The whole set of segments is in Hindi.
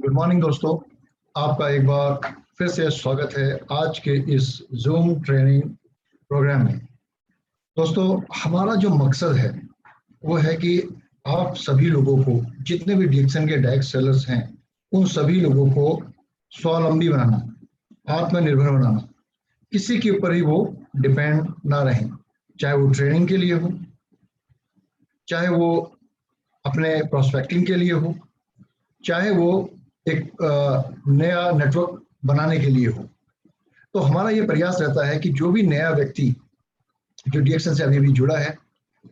गुड मॉर्निंग दोस्तों। आपका एक बार फिर से स्वागत है आज के इस जूम ट्रेनिंग प्रोग्राम में। दोस्तों, हमारा जो मकसद है वो है कि आप सभी लोगों को, जितने भी डिएक्शन के डायरेक्ट सेलर्स हैं, उन सभी लोगों को स्वावलंबी बनाना, आत्मनिर्भर बनाना, किसी के ऊपर ही वो डिपेंड ना रहें। चाहे वो ट्रेनिंग के लिए हो, चाहे वो अपने प्रोस्पेक्टिंग के लिए हो, चाहे वो एक नया नेटवर्क बनाने के लिए हो। तो हमारा ये प्रयास रहता है कि जो भी नया व्यक्ति जो डीएक्शन से अभी भी जुड़ा है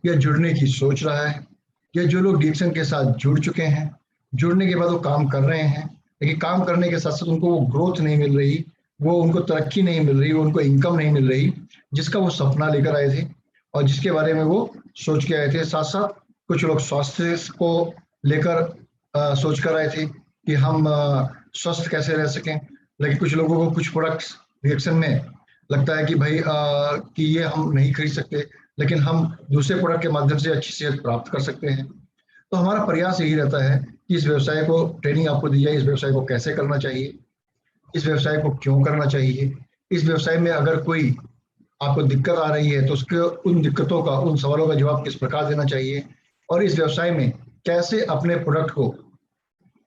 या जुड़ने की सोच रहा है, या जो लोग डीएक्शन के साथ जुड़ चुके हैं, जुड़ने के बाद वो काम कर रहे हैं, लेकिन काम करने के साथ साथ उनको वो ग्रोथ नहीं मिल रही, वो उनको तरक्की नहीं मिल रही, वो उनको इनकम नहीं मिल रही जिसका वो सपना लेकर आए थे और जिसके बारे में वो सोच के आए थे। साथ साथ कुछ लोग स्वास्थ्य को लेकर सोच कर आए थे कि हम स्वस्थ कैसे रह सकें, लेकिन कुछ लोगों को कुछ प्रोडक्ट्स रिएक्शन में लगता है कि भाई कि ये हम नहीं खरीद सकते, लेकिन हम दूसरे प्रोडक्ट के माध्यम से अच्छी सेहत प्राप्त कर सकते हैं। तो हमारा प्रयास यही रहता है कि इस व्यवसाय को ट्रेनिंग आपको दी जाए, इस व्यवसाय को कैसे करना चाहिए, इस व्यवसाय को क्यों करना चाहिए, इस व्यवसाय में अगर कोई आपको दिक्कत आ रही है तो उसके उन दिक्कतों का, उन सवालों का जवाब किस प्रकार देना चाहिए, और इस व्यवसाय में कैसे अपने प्रोडक्ट को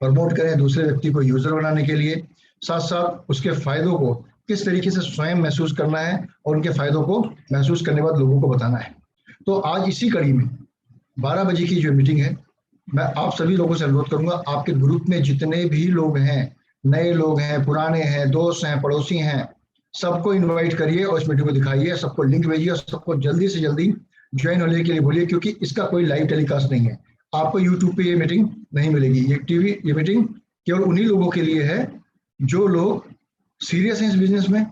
प्रमोट करें दूसरे व्यक्ति को यूजर बनाने के लिए, साथ साथ उसके फायदों को किस तरीके से स्वयं महसूस करना है और उनके फायदों को महसूस करने के बाद लोगों को बताना है। तो आज इसी कड़ी में 12 बजे की जो मीटिंग है, मैं आप सभी लोगों से अनुरोध करूंगा, आपके ग्रुप में जितने भी लोग हैं, नए लोग हैं, पुराने हैं, दोस्त हैं, पड़ोसी हैं, सबको इनवाइट करिए और इस मीटिंग को दिखाइए, सबको लिंक भेजिए और सबको जल्दी से जल्दी ज्वाइन होने के लिए बोलिए, क्योंकि इसका कोई लाइव टेलीकास्ट नहीं है। आपको यूट्यूब पे ये मीटिंग नहीं मिलेगी। ये मीटिंग केवल उन्हीं लोगों के लिए है जो लोग सीरियस हैं इस बिजनेस में,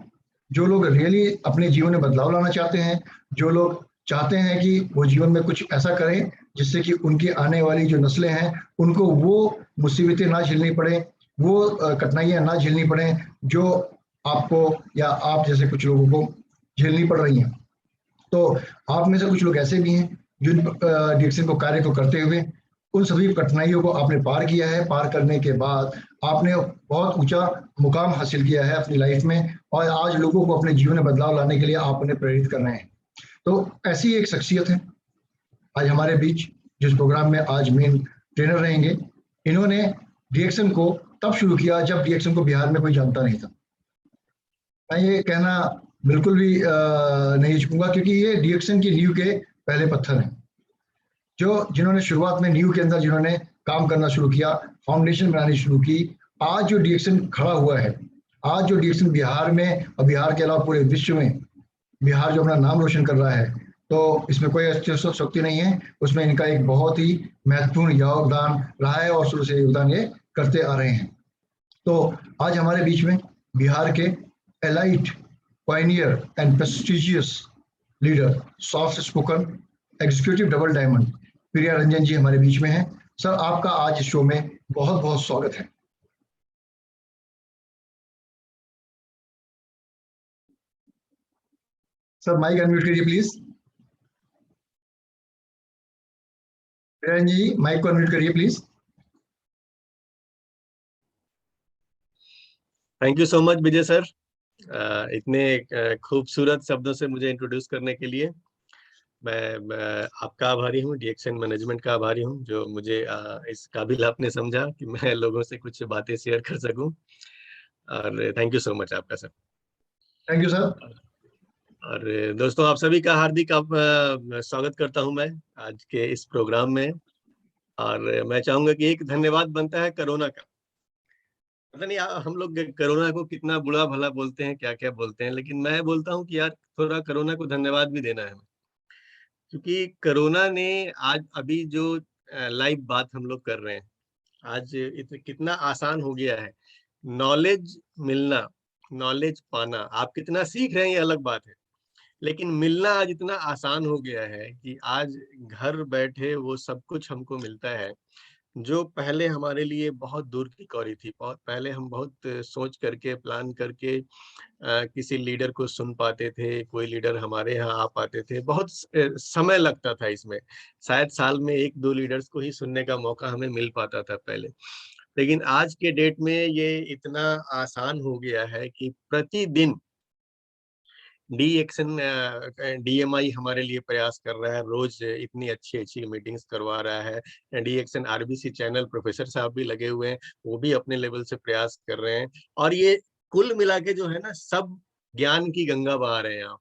जो लोग रियली अपने जीवन में बदलाव लाना चाहते हैं, जो लोग चाहते हैं कि वो जीवन में कुछ ऐसा करें जिससे कि उनकी आने वाली जो नस्लें हैं उनको वो मुसीबतें ना झेलनी पड़े, वो कठिनाइयां ना झेलनी पड़े जो आपको या आप जैसे कुछ लोगों को झेलनी पड़ रही हैं। तो आप में से कुछ लोग ऐसे भी हैं जिन डिएक्शन को कार्य को करते हुए उन सभी कठिनाइयों को आपने पार किया है। पार करने के बाद आपने बहुत ऊंचा मुकाम हासिल किया है अपनी लाइफ में, और आज लोगों को अपने जीवन में बदलाव लाने के लिए आप उन्हें प्रेरित कर रहे हैं। तो ऐसी एक शख्सियत है आज हमारे बीच, जिस प्रोग्राम में आज मेन ट्रेनर रहेंगे। इन्होंने डीएक्शन को तब शुरू किया जब डीएक्शन को बिहार में कोई जानता नहीं था। मैं ये कहना बिल्कुल भी नहीं चूकूंगा, क्योंकि ये डीएक्शन की नींव के पहले पत्थर हैं, जो जिन्होंने शुरुआत में नींव के अंदर जिन्होंने काम करना शुरू किया, फाउंडेशन बनानी शुरू की। आज जो डीएक्शन खड़ा हुआ है, आज जो डीएक्शन बिहार में और बिहार के अलावा पूरे विश्व में बिहार जो अपना नाम रोशन कर रहा है, तो इसमें कोई शक्ति नहीं है, उसमें इनका एक बहुत ही महत्वपूर्ण योगदान रहा है और शुरू से योगदान ये करते आ रहे हैं। तो आज हमारे बीच में बिहार के elite pioneer and prestigious leader, soft spoken executive double diamond Priya Ranjan ji हमारे बीच में हैं। सर, आपका आज इस शो में बहुत बहुत स्वागत है। सर, माइक अनम्यूट करिए प्लीज। प्रिया रंजन जी, माइक को अनम्यूट करिए please. Thank you so much Vijay sir, इतने खूबसूरत शब्दों से मुझे इंट्रोड्यूस करने के लिए। मैं आपका आभारी हूँ, डीएक्शन मैनेजमेंट का आभारी हूँ, जो मुझे इस काबिल आपने समझा कि मैं लोगों से कुछ बातें शेयर कर सकूं। और थैंक यू सो मच आपका सर। Thank you sir. और दोस्तों, आप सभी का हार्दिक स्वागत करता हूं मैं आज के इस प्रोग्राम में। और मैं चाहूंगा कि एक धन्यवाद बनता है कोरोना का। पता नहीं हम लोग कोरोना को कितना बुरा भला बोलते हैं, क्या क्या बोलते हैं, लेकिन मैं बोलता हूँ कि यार थोड़ा कोरोना को धन्यवाद भी देना है, क्योंकि कोरोना ने आज अभी जो लाइव बात हम लोग कर रहे हैं, आज कितना आसान हो गया है नॉलेज मिलना, नॉलेज पाना। आप कितना सीख रहे हैं ये अलग बात है, लेकिन मिलना आज इतना आसान हो गया है कि आज घर बैठे वो सब कुछ हमको मिलता है, जो पहले हमारे लिए बहुत दूर की कौरी थी। बहुत पहले हम बहुत सोच करके, प्लान करके किसी लीडर को सुन पाते थे, कोई लीडर हमारे यहाँ आ पाते थे, बहुत समय लगता था इसमें। शायद साल में 1-2 लीडर्स को ही सुनने का मौका हमें मिल पाता था पहले। लेकिन आज के डेट में ये इतना आसान हो गया है कि प्रतिदिन डीएक्सन डीएमआई हमारे लिए प्रयास कर रहा है, रोज इतनी अच्छी-अच्छी मीटिंग्स करवा रहा है। डीएक्सन आरबीसी चैनल प्रोफेसर साहब भी लगे हुए हैं, वो भी अपने लेवल से प्रयास कर रहे हैं और ये कुल मिला के जो है ना सब ज्ञान की गंगा बहा रहे हैं यहाँ।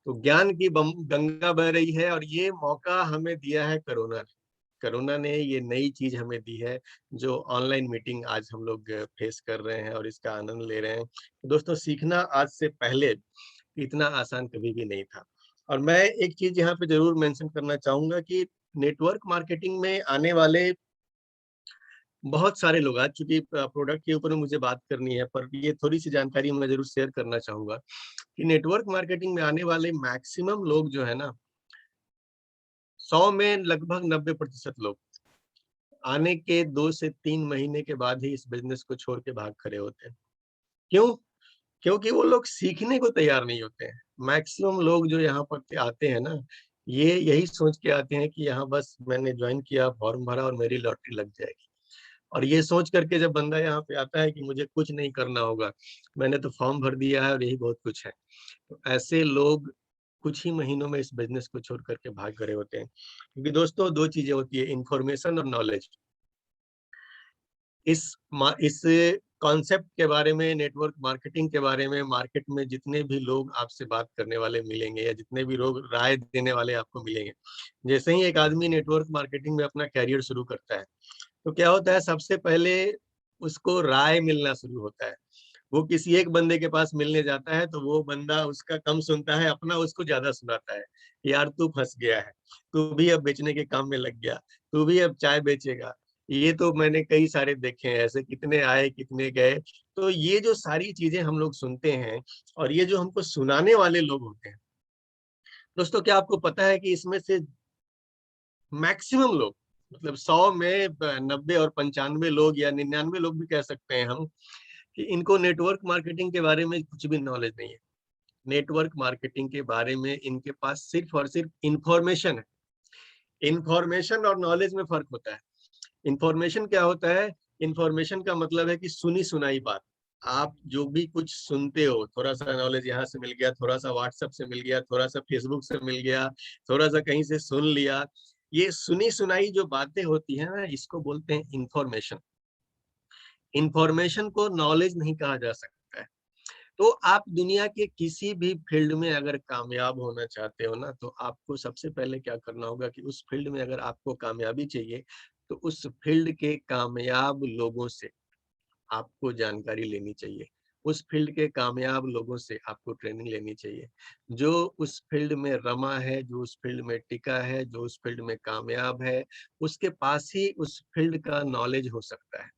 तो ज्ञान की गंगा बह रही है और ये मौका हमें दिया है कोरोना ने। कोरोना ने ये नई चीज हमें दी है जो ऑनलाइन मीटिंग आज हम लोग फेस कर रहे हैं और इसका आनंद ले रहे हैं। तो दोस्तों सीखना आज से पहले इतना आसान कभी भी नहीं था। और मैं एक चीज यहाँ पे जरूर मेंशन करना चाहूंगा कि नेटवर्क मार्केटिंग में आने वाले बहुत सारे लोग, आज चूंकि प्रोडक्ट के ऊपर मुझे बात करनी है पर ये थोड़ी सी जानकारी मैं जरूर शेयर करना चाहूंगा कि नेटवर्क मार्केटिंग में आने वाले मैक्सिमम लोग जो है ना 100 में लगभग 90% लोग आने के 2 से 3 महीने के बाद ही इस बिजनेस को छोड़ के भाग खड़े होते हैं। क्यों? क्योंकि वो लोग सीखने को तैयार नहीं होते हैं। मैक्सिमम लोग जो यहाँ पर आते हैं ना, ये यही सोच के आते हैं कि यहाँ बस मैंने ज्वाइन किया, फॉर्म भरा और मेरी लॉटरी लग जाएगी। और ये सोच करके जब बंदा यहाँ पे आता है कि मुझे कुछ नहीं करना होगा, मैंने तो फॉर्म भर दिया है और यही बहुत कुछ है। तो ऐसे लोग कुछ ही महीनों में इस बिज़नेस को छोड़ कर के भाग खड़े होते हैं। क्योंकि दोस्तों 2 चीज़ें होती है, इन्फॉर्मेशन और नॉलेज। इस कॉन्सेप्ट के बारे में, नेटवर्क मार्केटिंग के बारे में मार्केट में जितने भी लोग आपसे बात करने वाले मिलेंगे या जितने भी लोग राय देने वाले आपको मिलेंगे, जैसे ही एक आदमी नेटवर्क मार्केटिंग में अपना करियर शुरू करता है, तो क्या होता है सबसे पहले उसको राय मिलना शुरू होता है। वो किसी एक बंदे के पास मिलने जाता है तो वो बंदा उसका कम सुनता है, अपना उसको ज्यादा सुनाता है। यार तू फंस गया है, तू भी अब बेचने के काम में लग गया, तू भी अब चाय बेचेगा। ये तो मैंने कई सारे देखे हैं ऐसे, कितने आए कितने गए। तो ये जो सारी चीजें हम लोग सुनते हैं और ये जो हमको सुनाने वाले लोग होते हैं, दोस्तों क्या आपको पता है कि इसमें से मैक्सिमम लोग, मतलब 100 में 90 और 95 लोग या 99 लोग भी कह सकते हैं हम, कि इनको नेटवर्क मार्केटिंग के बारे में कुछ भी नॉलेज नहीं है। नेटवर्क मार्केटिंग के बारे में इनके पास सिर्फ और सिर्फ इंफॉर्मेशन है। इंफॉर्मेशन और नॉलेज में फर्क होता है। इंफॉर्मेशन क्या होता है? इंफॉर्मेशन का मतलब है कि सुनी सुनाई बात। आप जो भी कुछ सुनते हो, थोड़ा सा नॉलेज यहाँ से मिल गया, थोड़ा सा व्हाट्सएप से मिल गया, थोड़ा सा फेसबुक से मिल गया, थोड़ा सा कहीं से सुन लिया, ये सुनी सुनाई जो बातें होती है ना, इसको बोलते हैं इंफॉर्मेशन। इंफॉर्मेशन को नॉलेज नहीं कहा जा सकता है। तो आप दुनिया के किसी भी फील्ड में अगर कामयाब होना चाहते हो ना, तो आपको सबसे पहले क्या करना होगा कि उस फील्ड में अगर आपको कामयाबी चाहिए, तो उस फील्ड के कामयाब लोगों से आपको जानकारी लेनी चाहिए। उस फील्ड के कामयाब लोगों से आपको ट्रेनिंग लेनी चाहिए। जो उस फील्ड में रमा है, जो उस फील्ड में टिका है, जो उस फील्ड में कामयाब है, उसके पास ही उस फील्ड का नॉलेज हो सकता है।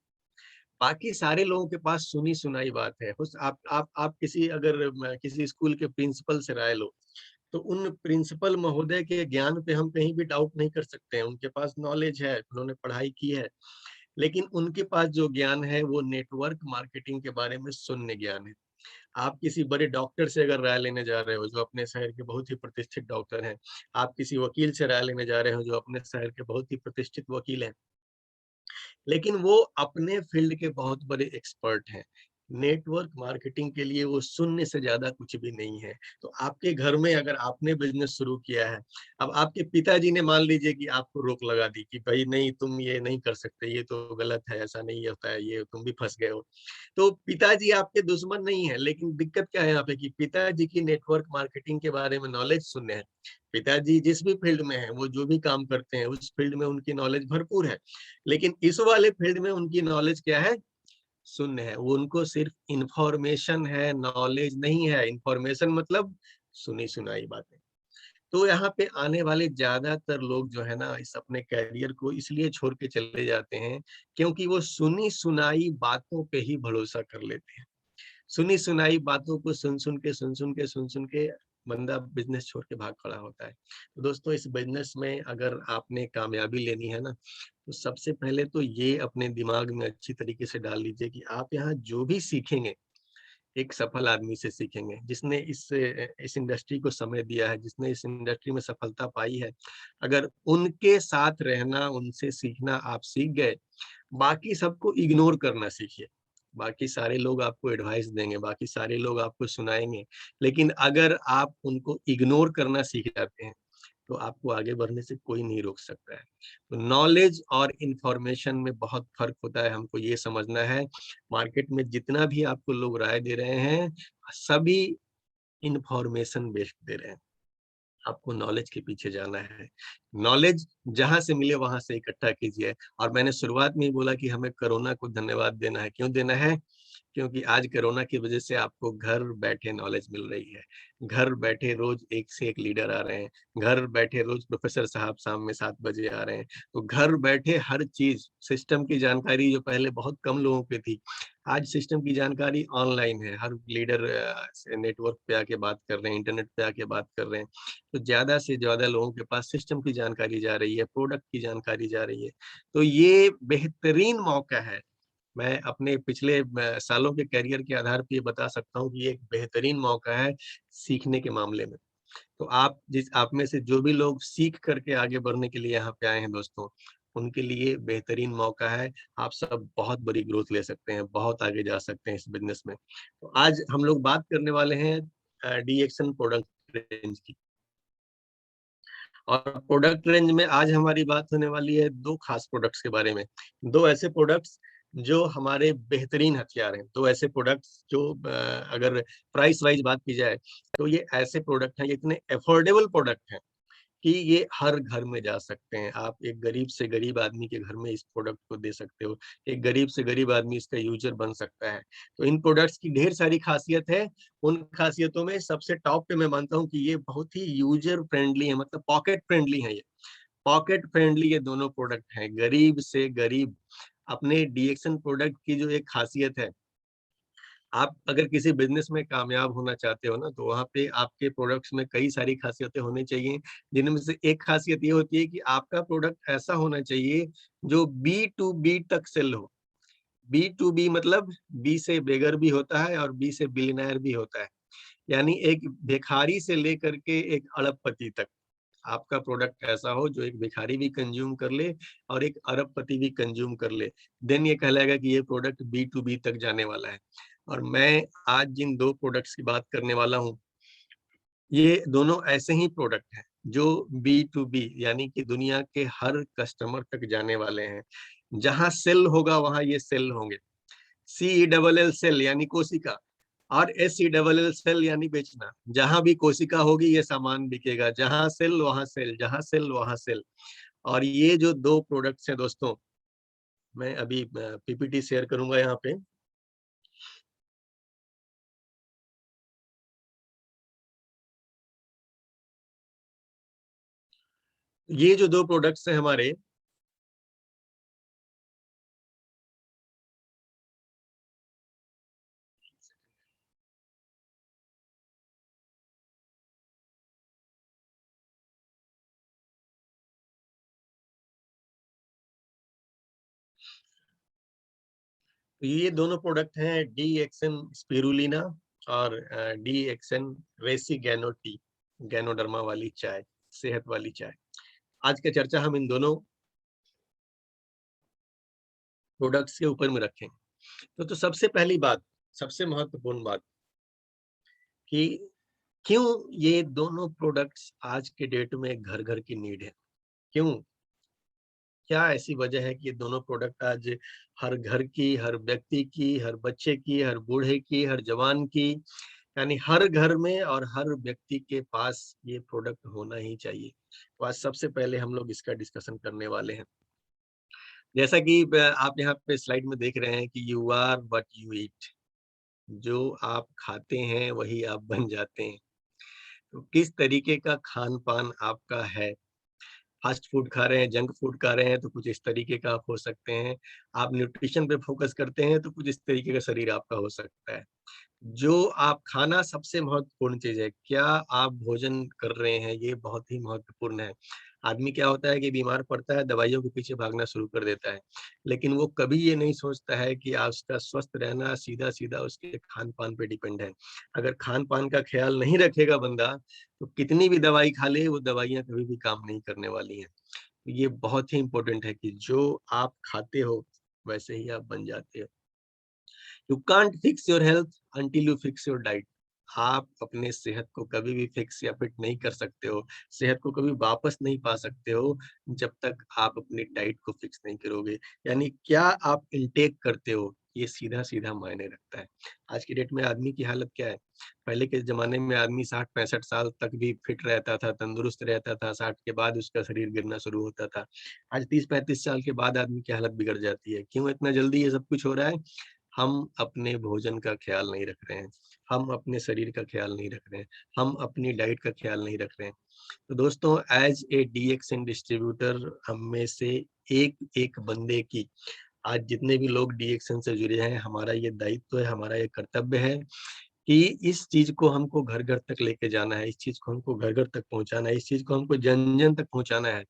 बाकी सारे लोगों के पास सुनी सुनाई बात है। उस आप किसी अगर किसी स्कूल के प्रिंसिपल से राय लो, तो उन प्रिंसिपल महोदय के ज्ञान पे हम कहीं भी डाउट नहीं कर सकते हैं। उनके पास नॉलेज है, उन्होंने पढ़ाई की है, लेकिन उनके पास जो ज्ञान है वो नेटवर्क मार्केटिंग के बारे में शून्य ज्ञान है। आप किसी बड़े डॉक्टर से अगर राय लेने जा रहे हो जो अपने शहर के बहुत ही प्रतिष्ठित डॉक्टर हैं, आप किसी वकील से राय लेने जा रहे हो जो अपने शहर के बहुत ही प्रतिष्ठित वकील हैं, लेकिन वो अपने फील्ड के बहुत बड़े एक्सपर्ट हैं। नेटवर्क मार्केटिंग के लिए वो शून्य से ज्यादा कुछ भी नहीं है। तो आपके घर में अगर आपने बिजनेस शुरू किया है, अब आपके पिताजी ने मान लीजिए कि आपको रोक लगा दी कि भाई नहीं तुम ये नहीं कर सकते, ये तो गलत है, ऐसा नहीं होता है, ये तुम भी फंस गए हो। तो पिताजी आपके दुश्मन नहीं है, लेकिन दिक्कत क्या है यहाँ पे कि पिताजी की नेटवर्क मार्केटिंग के बारे में नॉलेज शून्य है। पिताजी जिस भी फील्ड में है, वो जो भी काम करते हैं उस फील्ड में उनकी नॉलेज भरपूर है, लेकिन इस वाले फील्ड में उनकी नॉलेज क्या है? शून्य है। वो उनको सिर्फ इंफॉर्मेशन है, नॉलेज नहीं है। इंफॉर्मेशन मतलब सुनी सुनाई बातें। तो यहाँ पे आने वाले ज्यादातर लोग जो है ना, इस अपने कैरियर को इसलिए छोड़ के चले जाते हैं क्योंकि वो सुनी सुनाई बातों पे ही भरोसा कर लेते हैं। सुनी सुनाई बातों को सुन सुन के बंदा बिजनेस छोड़ के भाग खड़ा होता है। तो दोस्तों इस बिजनेस में अगर आपने कामयाबी लेनी है ना, तो सबसे पहले तो ये अपने दिमाग में अच्छी तरीके से डाल लीजिए कि आप यहाँ जो भी सीखेंगे, एक सफल आदमी से सीखेंगे, जिसने इस इंडस्ट्री को समय दिया है, जिसने इस इंडस्ट्री में सफलता पाई है। अगर उनके साथ रहना, उनसे सीखना आप सीख गए, बाकी सबको इग्नोर करना सीखिए। बाकी सारे लोग आपको एडवाइस देंगे, बाकी सारे लोग आपको सुनाएँगे, लेकिन अगर आप उनको इग्नोर करना सीख जाते हैं, तो आपको आगे बढ़ने से कोई नहीं रोक सकता है। तो नॉलेज और इन्फॉर्मेशन में बहुत फ़र्क होता है, हमको ये समझना है। मार्केट में जितना भी आपको लोग राय दे रहे हैं, सभी इन्फॉर्मेशन बेस्ड दे रहे हैं। आपको नॉलेज के पीछे जाना है। नॉलेज जहाँ से मिले वहाँ से इकट्ठा कीजिए और मैंने शुरुआत में ही बोला कि हमें कोरोना को धन्यवाद देना है। क्यों देना है? क्योंकि आज कोरोना की वजह से आपको घर बैठे नॉलेज मिल रही है। घर बैठे रोज़ एक से एक लीडर आ रहे हैं। घर बैठे रोज़ प्रोफ़ेसर साहब शाम में 7 बजे आ रहे हैं। तो घर बैठे हर चीज़, सिस्टम की जानकारी जो पहले बहुत कम लोगों पे थी, आज सिस्टम की जानकारी ऑनलाइन है। हर लीडर नेटवर्क पे आके बात कर रहे हैं, इंटरनेट पे आके बात कर रहे हैं। तो ज़्यादा से ज़्यादा लोगों के पास सिस्टम की जानकारी जा रही है, प्रोडक्ट की जानकारी जा रही है। तो ये बेहतरीन मौका है। मैं अपने पिछले सालों के करियर के आधार पे ये बता सकता हूँ कि ये एक बेहतरीन मौका है सीखने के मामले में। तो आप में से जो भी लोग सीख करके आगे बढ़ने के लिए यहाँ पे आए हैं दोस्तों, उनके लिए बेहतरीन मौका है। आप सब बहुत बड़ी ग्रोथ ले सकते हैं, बहुत आगे जा सकते हैं इस बिज़नेस में। तो आज हम लोग बात करने वाले हैं डीएक्सन प्रोडक्ट रेंज की। और प्रोडक्ट रेंज में आज हमारी बात होने वाली है 2 खास प्रोडक्ट्स के बारे में। 2 ऐसे प्रोडक्ट्स जो हमारे बेहतरीन हथियार हैं। 2 ऐसे प्रोडक्ट्स जो अगर प्राइस वाइज़ बात की जाए, तो ये ऐसे प्रोडक्ट हैं, ये इतने अफोर्डेबल प्रोडक्ट हैं कि ये हर घर में जा सकते हैं। आप एक गरीब से गरीब आदमी के घर में इस प्रोडक्ट को दे सकते हो। एक गरीब से गरीब आदमी इसका यूज़र बन सकता है। तो इन प्रोडक्ट्स की ढेर सारी ख़ासियत है। उन ख़ासियतों में सबसे टॉप पे मैं मानता हूँ कि ये बहुत ही यूज़र फ्रेंडली है, मतलब पॉकेट फ्रेंडली है ये। पॉकेट फ्रेंडली ये दोनों प्रोडक्ट हैं। गरीब से गरीब अपने डीएक्सन प्रोडक्ट की जो एक ख़ासियत है, आप अगर किसी बिज़नेस में कामयाब होना चाहते हो ना, तो वहाँ पे आपके प्रोडक्ट्स में कई सारी ख़ासियतें होनी चाहिए, जिनमें से एक ख़ासियत ये होती है कि आपका प्रोडक्ट ऐसा होना चाहिए, जो बी टू बी तक सेल हो। बी टू बी मतलब बी से बेगर भी होता है और बी से बिलियनेयर भी होता है। यानी एक भिखारी से लेकर के एक अरबपति तक, आपका प्रोडक्ट ऐसा हो जो एक भिखारी भी कंज़्यूम कर ले और एक अरबपति भी कंज़्यूम कर ले। देन ये कहलाएगा कि ये प्रोडक्ट बी टू बी तक जाने वाला है। और मैं आज जिन 2 प्रोडक्ट्स की बात करने वाला हूँ, ये दोनों ऐसे ही प्रोडक्ट हैं, जो बी टू बी यानी कि दुनिया के हर कस्टमर तक जाने वाले हैं। जहाँ सेल होगा वहाँ ये सेल होंगे। CELL सेल यानी कोशिका और SELL सेल यानी बेचना। जहाँ भी कोशिका होगी ये सामान बिकेगा, जहाँ सेल वहाँ सेल, जहाँ सेल वहाँ सेल। और ये जो 2 प्रोडक्ट्स हैं दोस्तों, मैं अभी पीपीटी शेयर करूँगा यहाँ पे। ये जो 2 प्रोडक्ट्स हैं हमारे, ये दोनों प्रोडक्ट हैं डीएक्सन स्पिरुलिना और डीएक्सन रेसिगैनो टी, गैनोडर्मा वाली चाय, सेहत वाली चाय। आज का चर्चा हम इन दोनों प्रोडक्ट्स के ऊपर में रखेंगे। तो सबसे पहली बात, सबसे महत्वपूर्ण बात कि क्यों ये दोनों प्रोडक्ट्स आज के डेट में घर-घर की नीड है? क्यों? क्या ऐसी वजह है कि ये दोनों प्रोडक्ट आज हर घर की, हर व्यक्ति की, हर बच्चे की, हर बूढ़े की, हर जवान की, यानी हर घर में और हर व्यक्ति के पास ये प्रोडक्ट होना ही चाहिए। तो आज सबसे पहले हम लोग इसका डिस्कशन करने वाले हैं। जैसा कि आप यहाँ पे स्लाइड में देख रहे हैं कि you are what you eat, जो आप खाते हैं वही आप बन जाते हैं। तो किस तरीके का खान-पान आपका है? फास्ट फूड खा रहे हैं, जंक फूड खा रहे हैं, तो कुछ इस तरीके का आप हो सकते हैं। आप न्यूट्रिशन पे फ़ोकस करते हैं, तो कुछ इस तरीके का शरीर आपका हो सकता है। जो आप खाना सबसे महत्वपूर्ण चीज़ है, क्या आप भोजन कर रहे हैं, ये बहुत ही महत्वपूर्ण है। आदमी क्या होता है कि बीमार पड़ता है, दवाइयों के पीछे भागना शुरू कर देता है, लेकिन वो कभी ये नहीं सोचता है कि आज उसका स्वस्थ रहना सीधा-सीधा उसके खान-पान पे डिपेंड है। अगर खान-पान का ख्याल नहीं रखेगा बंदा, तो कितनी भी दवाई खा ले, वो दवाइयाँ कभी भी काम नहीं करने वाली हैं। तो ये बहुत ही इम्पोर्टेंट है कि जो आप खाते हो, वैसे ही आप बन जाते हो। You can't fix your health until you fix your diet. आप अपने सेहत को कभी भी फिक्स या फिट नहीं कर सकते हो, सेहत को कभी वापस नहीं पा सकते हो, जब तक आप अपनी डाइट को फिक्स नहीं करोगे। यानी क्या आप इनटेक करते हो, ये सीधा-सीधा मायने रखता है। आज की डेट में आदमी की हालत क्या है? पहले के ज़माने में आदमी 60-65 साल तक भी फिट रहता था, तंदुरुस्त रहता था, 60 के बाद उसका शरीर गिरना शुरू होता था। आज 30-35 साल के बाद आदमी की हालत बिगड़ जाती है। क्यों इतना जल्दी ये सब कुछ हो रहा है? हम अपने भोजन का ख्याल नहीं रख रहे हैं, हम अपने शरीर का ख्याल नहीं रख रहे हैं, हम अपनी डाइट का ख्याल नहीं रख रहे हैं। तो दोस्तों एज़ ए डीएक्सएन डिस्ट्रीब्यूटर हम में से एक-एक बंदे की आज जितने भी लोग डीएक्सएन से जुड़े हैं, हमारा ये दायित्व है, हमारा ये कर्तव्य है कि इस चीज़ को हमको घर-घर तक लेके जाना है, इस चीज़ को हमको घर-घर तक पहुँचाना है, इस चीज़ को हमको जन-जन तक पहुँचाना है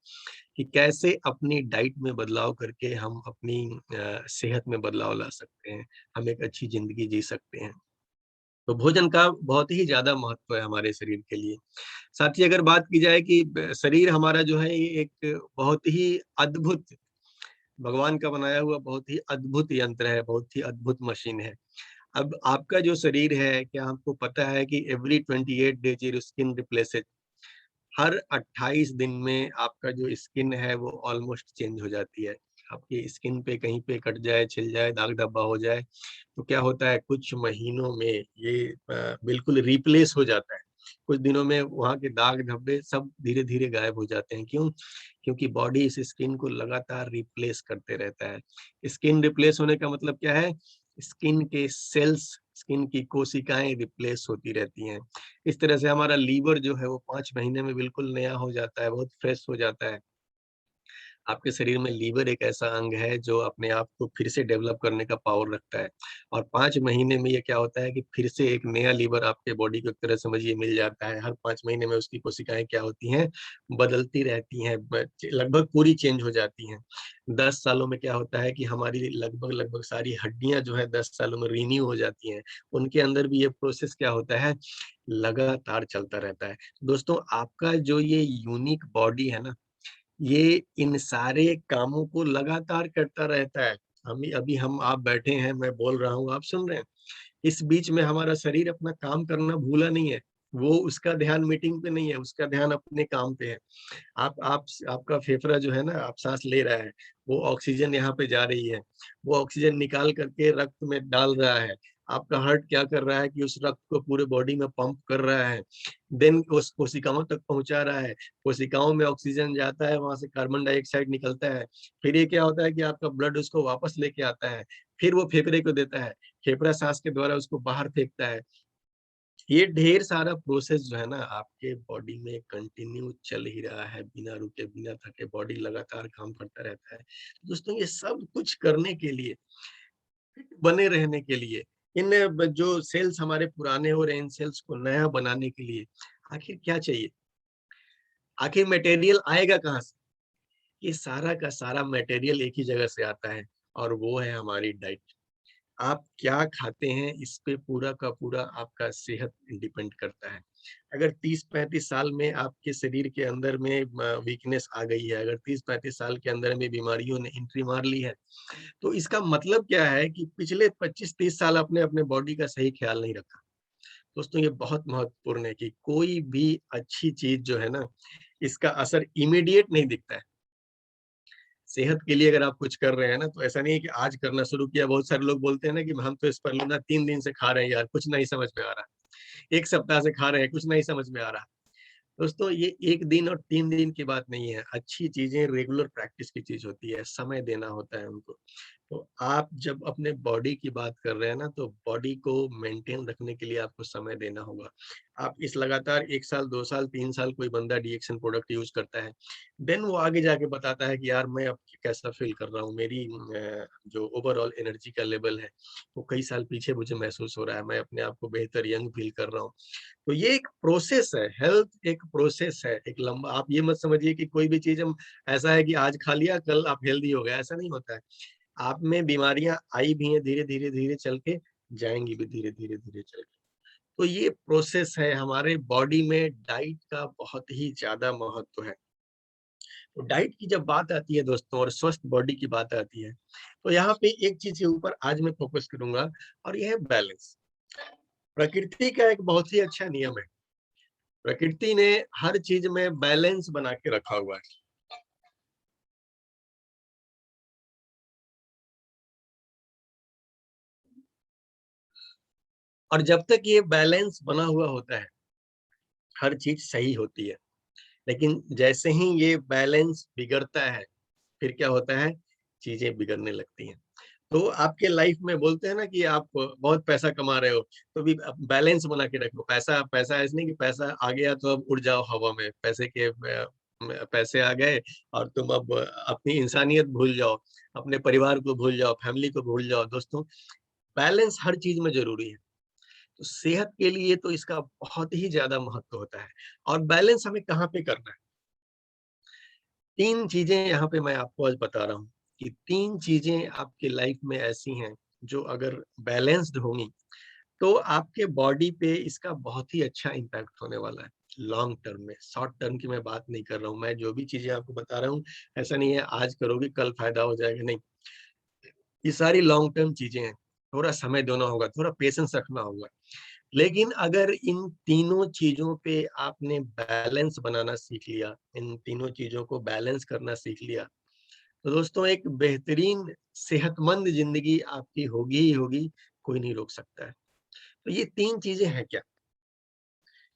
कि कैसे अपनी डाइट में बदलाव करके हम अपनी सेहत में बदलाव ला सकते हैं, हम एक अच्छी ज़िंदगी जी सकते हैं। तो भोजन का बहुत ही ज़्यादा महत्व है हमारे शरीर के लिए। साथ ही अगर बात की जाए कि ब शरीर हमारा जो है ये एक बहुत ही अद्भुत भगवान का बनाया हुआ बहुत ही अद्भुत यंत्र है, बहुत ही अद्भुत मशीन है। अब आपका जो शरीर है, क्या आपको पता है कि every 28 days your skin replaces हर 28 दिन में आपका जो स्किन है वो ऑलमोस्ट चेंज हो जाती है। आपकी स्किन पे कहीं पे कट जाए, छिल जाए, दाग धब्बा हो जाए, तो क्या होता है कुछ महीनों में ये बिल्कुल रिप्लेस हो जाता है। कुछ दिनों में वहाँ के दाग धब्बे सब धीरे-धीरे गायब हो जाते हैं। क्यों? क्योंकि बॉडी इस स्किन को लगातार रिप्लेस करते रहता है। स्किन रिप्लेस होने का मतलब क्या है? स्किन के सेल्स, स्किन की कोशिकाएँ रिप्लेस होती रहती हैं। इस तरह से हमारा लीवर जो है वो 5 महीने में बिल्कुल नया हो जाता है, बहुत फ्रेश हो जाता है। आपके शरीर में लीवर एक ऐसा अंग है जो अपने आप को फिर से डेवलप करने का पावर रखता है और 5 महीने में ये क्या होता है कि फिर से एक नया लीवर आपके बॉडी को एक तरह समझिए मिल जाता है। हर 5 महीने में उसकी कोशिकाएँ क्या होती हैं, बदलती रहती हैं, लगभग पूरी चेंज हो जाती हैं। 10 सालों में क्या होता है कि हमारी लगभग-लगभग सारी हड्डियाँ जो है 10 सालों में रिन्यू हो जाती हैं। उनके अंदर भी ये प्रोसेस क्या होता है, लगातार चलता रहता है। दोस्तों आपका जो ये यूनिक बॉडी है ना, ये इन सारे कामों को लगातार करता रहता है। हम आप बैठे हैं, मैं बोल रहा हूँ, आप सुन रहे हैं। इस बीच में हमारा शरीर अपना काम करना भूला नहीं है। वो उसका ध्यान मीटिंग पे नहीं है, उसका ध्यान अपने काम पे है। आपका फेफड़ा जो है ना, आप साँस ले रहा है, वो ऑक्सीजन यहाँ पे जा रही है। वो ऑक्सीजन निकाल कर के रक्त में डाल रहा है। आपका हार्ट क्या कर रहा है कि उस रक्त को पूरे बॉडी में पंप कर रहा है। देन उस कोशिकाओं तक पहुँचा रहा है। कोशिकाओं में ऑक्सीजन जाता है, वहाँ से कार्बन डाइऑक्साइड निकलता है। फिर ये क्या होता है कि आपका ब्लड उसको वापस लेके आता है। फिर वो फेफड़े को देता है। फेफड़ा साँस के द्वारा उसको बाहर फेंकता है। ये ढेर सारा प्रोसेस जो है ना आपके बॉडी में कंटिन्यू चल ही रहा है, बिना रुके, बिना थके बॉडी लगातार काम करता रहता है। दोस्तों ये सब कुछ करने के लिए, फिट बने रहने के लिए, इन जो सेल्स हमारे पुराने हो रहे हैं, इन सेल्स को नया बनाने के लिए आखिर क्या चाहिए? आखिर मटेरियल आएगा कहाँ से? ये सारा का सारा मटेरियल एक ही जगह से आता है और वो है हमारी डाइट। आप क्या खाते हैं इस पे पूरा का पूरा आपका सेहत डिपेंड करता है। अगर 30-35 साल में आपके शरीर के अंदर में वीकनेस आ गई है, अगर 30-35 साल के अंदर में बीमारियों ने एंट्री मार ली है, तो इसका मतलब क्या है कि पिछले 25-30 साल आपने अपने बॉडी का सही ख्याल नहीं रखा। दोस्तों ये बहुत महत्वपूर्ण है कि कोई भी अच्छी चीज़ जो है ना, इसका असर इमीडिएट नहीं दिखता है। सेहत के लिए अगर आप कुछ कर रहे हैं ना, तो ऐसा नहीं है कि आज करना शुरू किया। बहुत सारे लोग बोलते हैं ना कि हम तो स्पिरुलिना 3 दिन से खा रहे हैं यार, कुछ नहीं समझ में आ रहा। 1 सप्ताह से खा रहे हैं, कुछ नहीं समझ में आ रहा। दोस्तों ये 1 दिन और 3 दिन की बात नहीं है, अच्छी चीज़ें रेगुलर प्रैक्टिस की चीज़ होती है, समय देना होता है उनको। तो आप जब अपने बॉडी की बात कर रहे हैं ना, तो बॉडी को मेंटेन रखने के लिए आपको समय देना होगा। आप इस लगातार 1 साल, 2 साल, 3 साल कोई बंदा डीएक्शन प्रोडक्ट यूज़ करता है, देन वो आगे जाके बताता है कि यार मैं अब कैसा फ़ील कर रहा हूँ, मेरी जो ओवरऑल एनर्जी का लेवल है, वो कई साल पीछे मुझे महसूस हो रहा है, मैं अपने आप को बेहतर यंग फ़ील कर रहा हूँ। तो ये एक प्रोसेस है, हेल्थ एक प्रोसेस है, एक लंबा, आप ये मत समझिए कि कोई भी चीज़ हम ऐसा है कि आज खा लिया, कल आप हेल्दी हो गए, ऐसा नहीं होता है। आप में बीमारियाँ आई भी हैं धीरे-धीरे, धीरे चल के, जाएँगी भी धीरे-धीरे, धीरे चल के। तो ये प्रोसेस है, हमारे बॉडी में डाइट का बहुत ही ज़्यादा महत्व है। तो डाइट की जब बात आती है दोस्तों और स्वस्थ बॉडी की बात आती है, तो यहाँ पे एक चीज़ के ऊपर आज मैं फ़ोकस करूँगा और ये है बैलेंस। प्रकृति का एक बहुत ही अच्छा नियम है। प्रकृति ने हर चीज़ में बैलेंस बना के रखा हुआ है। और जब तक ये बैलेंस बना हुआ होता है, हर चीज़ सही होती है। लेकिन जैसे ही ये बैलेंस बिगड़ता है, फिर क्या होता है, चीज़ें बिगड़ने लगती हैं। तो आपके लाइफ में बोलते हैं ना कि आप बहुत पैसा कमा रहे हो, तो भी बैलेंस बना के रखो। पैसा पैसा ऐसे नहीं कि पैसा आ गया तो अब उड़ जाओ हवा में, पैसे के पैसे आ गए और तुम अब अपनी इंसानियत भूल जाओ, अपने परिवार को भूल जाओ, फैमिली को भूल जाओ। दोस्तों, बैलेंस हर चीज़ में ज़रूरी है। तो सेहत के लिए तो इसका बहुत ही ज़्यादा महत्व होता है और बैलेंस हमें कहाँ पे करना है? 3 चीज़ें यहाँ पे मैं आपको आज बता रहा हूँ कि 3 चीज़ें आपकी लाइफ में ऐसी हैं, जो अगर बैलेंस्ड होंगी, तो आपके बॉडी पे इसका बहुत ही अच्छा इम्पैक्ट होने वाला है, लॉन्ग टर्म में। शॉर्ट टर्म की मैं बात नहीं कर रहा हूँ, मैं जो भी चीज़ें आपको बता रहा हूँ, ऐसा नहीं है आज करोगे कल फ़ायदा हो जाएगा, नहीं। ये सारी लॉन्ग टर्म चीज़ें हैं, थोड़ा समय देना होगा, थोड़ा पेशेंस रखना होगा। लेकिन अगर इन तीनों चीज़ों पे आपने बैलेंस बनाना सीख लिया, इन तीनों चीज़ों को बैलेंस करना सीख लिया, तो दोस्तों एक बेहतरीन सेहतमंद ज़िंदगी आपकी होगी ही होगी, कोई नहीं रोक सकता है। तो ये 3 चीज़ें हैं क्या?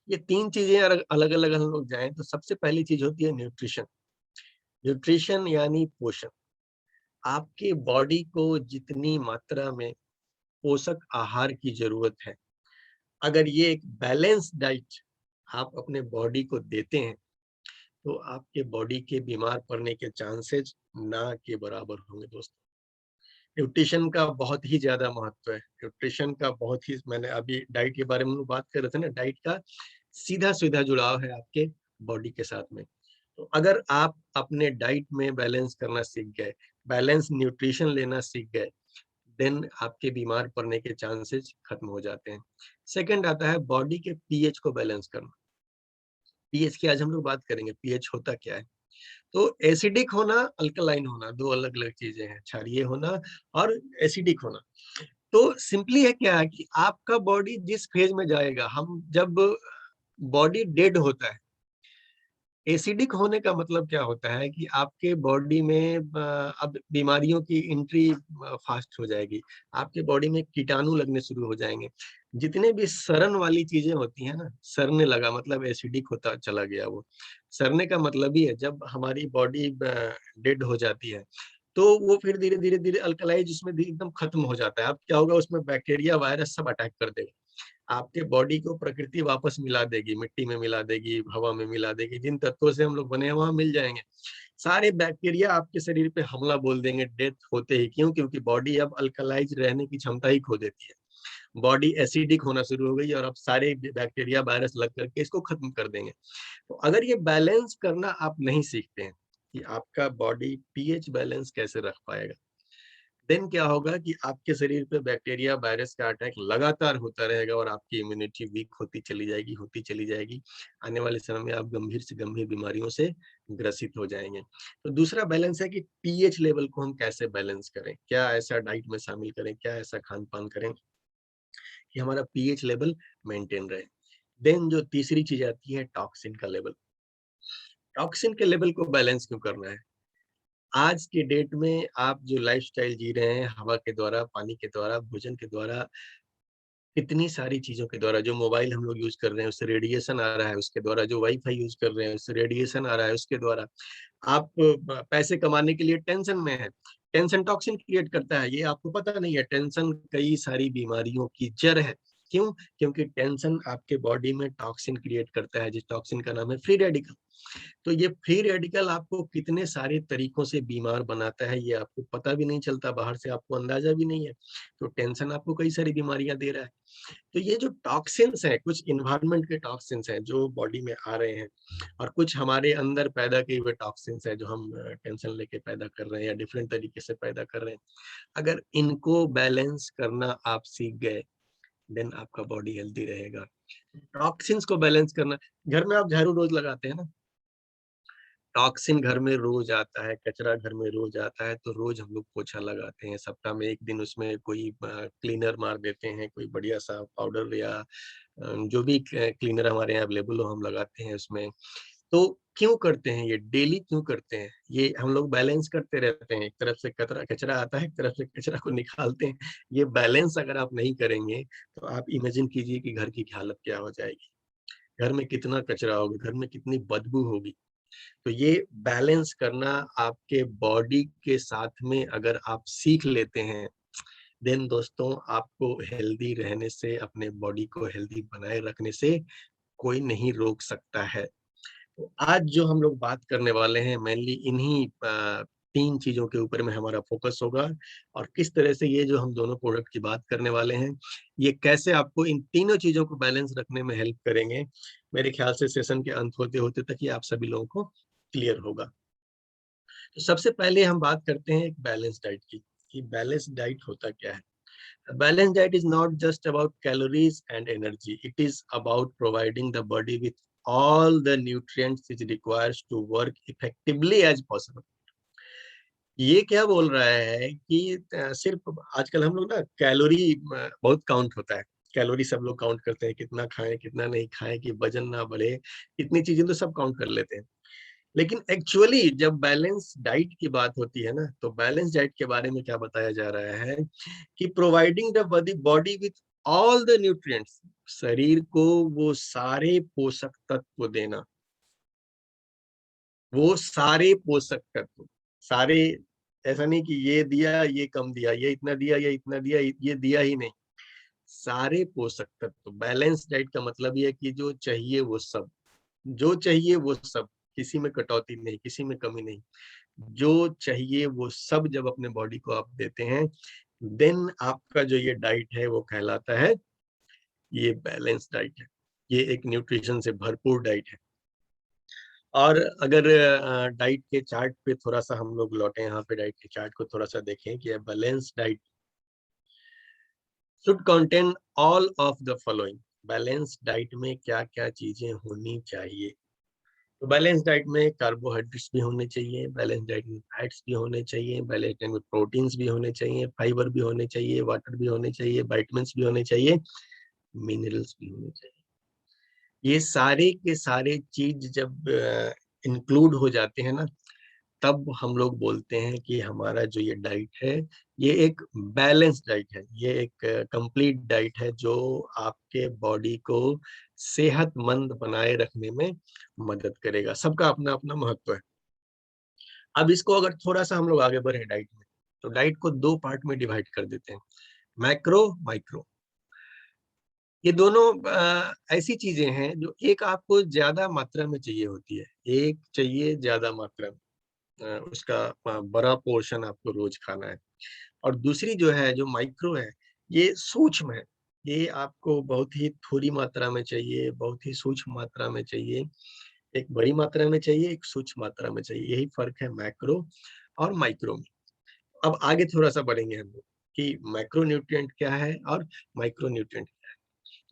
ये 3 चीज़ें अगर अलग-अलग हम लोग जाएँ तो सबसे पहली चीज़ होती है न्यूट्रिशन। न्यूट्रिशन यानी पोषण। आपके बॉडी को जितनी मात्रा में पोषक आहार की ज़रूरत है, अगर ये एक बैलेंस्ड डाइट आप अपने बॉडी को देते हैं, तो आपके बॉडी के बीमार पड़ने के चांसेस ना के बराबर होंगे दोस्तों। न्यूट्रिशन का बहुत ही ज़्यादा महत्व है। न्यूट्रिशन का बहुत ही, मैंने अभी डाइट के बारे में हम लोग बात कर रहे थे ना, डाइट का सीधा-सीधा जुड़ाव है आपके बॉडी के साथ में। तो अगर आप अपने डाइट में बैलेंस करना सीख गए, बैलेंस न्यूट्रिशन लेना सीख गए, देन आपके बीमार पड़ने के चांसेस खत्म हो जाते हैं। सेकंड आता है बॉडी के पीएच को बैलेंस करना। पीएच की आज हम लोग बात करेंगे, पीएच होता क्या है? तो एसिडिक होना, अल्कलाइन होना 2 अलग-अलग चीज़ें हैं, क्षारीय होना और एसिडिक होना। तो सिंपली है क्या कि आपका बॉडी जिस फेज़ में जाएगा, हम जब बॉडी डेड होता है, एसिडिक होने का मतलब क्या होता है कि आपके बॉडी में अब बीमारियों की एंट्री फास्ट हो जाएगी। आपके बॉडी में कीटाणु लगने शुरू हो जाएँगे। जितने भी सड़न वाली चीज़ें होती हैं ना, सड़ने लगा मतलब एसिडिक होता चला गया वो। सड़ने का मतलब ही है जब हमारी बॉडी डेड हो जाती है, तो वो फिर धीरे-धीरे, धीरे अल्कलाइज़ उसमें भी एकदम खत्म हो जाता है। अब क्या होगा, उसमें बैक्टीरिया, वायरस सब अटैक कर देगा। आपके बॉडी को प्रकृति वापस मिला देगी, मिट्टी में मिला देगी, हवा में मिला देगी, जिन तत्वों से हम लोग बने हैं वहाँ मिल जाएँगे। सारे बैक्टीरिया आपके शरीर पे हमला बोल देंगे डेथ होते ही, क्यों? क्योंकि बॉडी अब अल्कलाइज़ रहने की क्षमता ही खो देती है। बॉडी एसिडिक होना शुरू हो गई और अब सारे बैक्टीरिया, वायरस लग करके इसको खत्म कर देंगे। तो अगर ये बैलेंस करना आप नहीं सीखते हैं, कि आपका बॉडी पीएच बैलेंस कैसे रख पाएगा? देन क्या होगा कि आपके शरीर पे बैक्टीरिया, वायरस का अटैक लगातार होता रहेगा और आपकी इम्यूनिटी वीक होती चली जाएगी, होती चली जाएगी। आने वाले समय में आप गंभीर से गंभीर बीमारियों से ग्रसित हो जाएँगे। तो दूसरा बैलेंस है कि पीएच लेवल को हम कैसे बैलेंस करें? क्या ऐसा डाइट में शामिल करें? क्या ऐसा खान-पान करें कि हमारा पीएच लेवल मेंटेन रहे? देन जो तीसरी चीज़ आती है टॉक्सिन का लेवल। टॉक्सिन के लेवल को बैलेंस क्यों करना है? आज के डेट में आप जो लाइफ़स्टाइल जी रहे हैं, हवा के द्वारा, पानी के द्वारा, भोजन के द्वारा, कितनी सारी चीजों के द्वारा, जो मोबाइल हम लोग यूज कर रहे हैं उससे रेडिएशन आ रहा है, उसके द्वारा जो वाईफाई यूज कर रहे हैं उससे रेडिएशन आ रहा है, उसके द्वारा आप पैसे कमाने के लिए टेंशन में है, टेंशन टॉक्सिन क्रिएट करता है, ये आपको पता नहीं है। टेंशन कई सारी बीमारियों की जड़ है। क्यों? क्योंकि टेंशन आपके बॉडी में टॉक्सिन क्रिएट करता है, जिस टॉक्सिन का नाम है फ्री रेडिकल। तो ये फ्री रेडिकल आपको कितने सारे तरीकों से बीमार बनाता है, ये आपको पता भी नहीं चलता, बाहर से आपको अंदाजा भी नहीं है। तो टेंशन आपको कई सारी बीमारियां दे रहा है। तो ये जो टॉक्सिन्स हैं, कुछ इन्वायरमेंट के टॉक्सिन्स हैं जो बॉडी में आ रहे हैं, और कुछ हमारे अंदर पैदा किए हुए टॉक्सिन्स हैं जो हम टेंशन लेके पैदा कर रहे हैं या डिफरेंट तरीके से पैदा कर रहे हैं। अगर इनको बैलेंस करना आप सीख गए, देन आपका बॉडी हेल्दी रहेगा। टॉक्सिन्स को बैलेंस करना, घर में आप झाड़ू रोज लगाते हैं ना, टॉक्सिन घर में रोज आता है, कचरा घर में रोज आता है, तो रोज हम लोग पोछा लगाते हैं, सप्ताह में एक दिन उसमें कोई क्लीनर मार देते हैं, कोई बढ़िया सा पाउडर या जो भी क्लीनर हमारे यहाँ अवेलेबल हो हम लगाते हैं उसमें। तो क्यों करते हैं ये, डेली क्यों करते हैं ये? हम लोग बैलेंस करते रहते हैं, एक तरफ से कचरा कचरा आता है, एक तरफ से कचरा को निकालते हैं। ये बैलेंस अगर आप नहीं करेंगे तो आप इमेजिन कीजिए कि घर की हालत क्या हो जाएगी, घर में कितना कचरा होगा, घर में कितनी बदबू होगी। तो ये बैलेंस करना आपके बॉडी के साथ में अगर आप सीख लेते हैं, देन दोस्तों आपको हेल्दी रहने से, अपने बॉडी को हेल्दी बनाए रखने से कोई नहीं रोक सकता है। तो आज जो हम लोग बात करने वाले हैं मेनली इन्हीं 3 चीजों के ऊपर में हमारा फोकस होगा, और किस तरह से ये जो हम दोनों प्रोडक्ट की बात करने वाले हैं, ये कैसे आपको इन तीनों चीजों को बैलेंस रखने में हेल्प करेंगे। मेरे ख्याल से सेशन के अंत होते होते तक ये आप सभी लोगों को क्लियर होगा। तो सबसे पहले हम बात करते हैं एक बैलेंस डाइट की, कि बैलेंस डाइट होता क्या है। Balanced diet is not just about calories and energy. It is about providing the body with all the nutrients it requires to work effectively as possible. ये क्या बोल रहा है कि सिर्फ आजकल हम लोग ना कैलोरी बहुत काउंट होता है, कैलोरी सब लोग काउंट करते हैं, कितना खाएं कितना नहीं खाएं कि वजन ना बढ़े, इतनी चीजें तो सब काउंट कर लेते हैं। लेकिन एक्चुअली जब बैलेंस डाइट की बात होती है ना, तो बैलेंस डाइट के बारे में क्या बताया जा रहा है कि providing the body with all the nutrients, शरीर को वो सारे पोषक तत्व देना, वो सारे पोषक तत्व, सारे, ऐसा नहीं कि ये दिया ये कम दिया, ये इतना दिया ये इतना दिया, ये दिया ही नहीं, सारे पोषक तत्व। बैलेंस डाइट का मतलब ये है कि जो चाहिए वो सब, जो चाहिए वो सब, किसी में कटौती नहीं, किसी में कमी नहीं, जो चाहिए वो सब जब अपने बॉडी को आप देते हैं, देन आपका जो ये डाइट है वो कहलाता है, ये बैलेंस डाइट है, ये एक न्यूट्रिशन से भरपूर डाइट है। और अगर डाइट के चार्ट पे थोड़ा सा हम लोग लौटे, यहाँ पे डाइट के चार्ट को थोड़ा सा देखें कि balance diet should contain all of the following. Balance diet में क्या क्या चीजें होनी चाहिए? तो बैलेंस डाइट में कार्बोहाइड्रेट्स भी होने चाहिए, बैलेंस डाइट में फैट्स भी होने चाहिए, बैलेंस डाइट में प्रोटीन्स भी होने चाहिए, फाइबर भी होने चाहिए, वाटर भी होने चाहिए, विटामिन्स भी होने चाहिए, मिनरल्स भी होने चाहिए। ये सारे के सारे चीज जब इंक्लूड हो जाते हैं ना, तब हम लोग बोलते हैं कि हमारा जो ये डाइट है ये एक बैलेंस डाइट है, ये एक कंप्लीट डाइट है जो आपके बॉडी को सेहतमंद बनाए रखने में मदद करेगा। सबका अपना अपना महत्व है। अब इसको अगर थोड़ा सा हम लोग आगे बढ़े डाइट में, तो डाइट को 2 पार्ट में डिवाइड कर देते हैं, मैक्रो माइक्रो। ये दोनों ऐसी चीजें हैं जो एक आपको ज्यादा मात्रा में चाहिए होती है, एक चाहिए ज्यादा मात्रा में, उसका बड़ा पोर्शन आपको रोज खाना है। और दूसरी जो है, जो माइक्रो है, ये सूक्ष्म है, ये आपको बहुत ही थोड़ी मात्रा में चाहिए, बहुत ही सूक्ष्म मात्रा में चाहिए, एक बड़ी मात्रा में चाहिए, एक सूक्ष्म मात्रा में चाहिए। यही फर्क है मैक्रो और माइक्रो में। अब आगे थोड़ा सा बढ़ेंगे हम लोग कि मैक्रो न्यूट्रिएंट क्या है और माइक्रो न्यूट्रिएंट क्या है।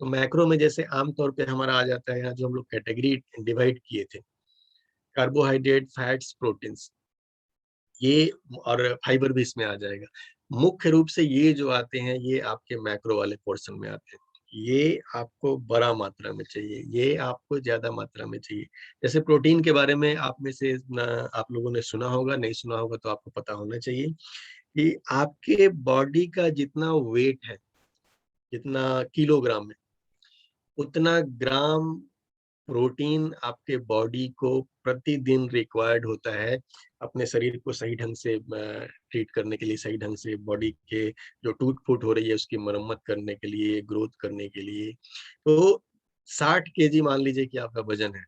तो मैक्रो में जैसे आमतौर पे हमारा आ जाता है, यहाँ जो हम लोग कैटेगरी डिवाइड किए थे, कार्बोहाइड्रेट, फैट्स, प्रोटीन्स, ये और फाइबर भी इसमें आ जाएगा। मुख्य रूप से ये जो आते हैं ये आपके मैक्रो वाले पोर्शन में आते हैं। ये आपको बड़ा मात्रा में चाहिए, ये आपको ज्यादा मात्रा में चाहिए। जैसे प्रोटीन के बारे में आप में से आप लोगों ने सुना होगा, नहीं सुना होगा तो आपको पता होना चाहिए कि आपके बॉडी का जितना वेट है जितना किलोग्राम में, उतना ग्राम प्रोटीन आपके बॉडी को प्रतिदिन रिक्वायर्ड होता है अपने शरीर को सही ढंग से ट्रीट करने के लिए, सही ढंग से बॉडी के जो टूट फूट हो रही है उसकी मरम्मत करने के लिए, ग्रोथ करने के लिए। तो 60 केजी मान लीजिए कि आपका वजन है,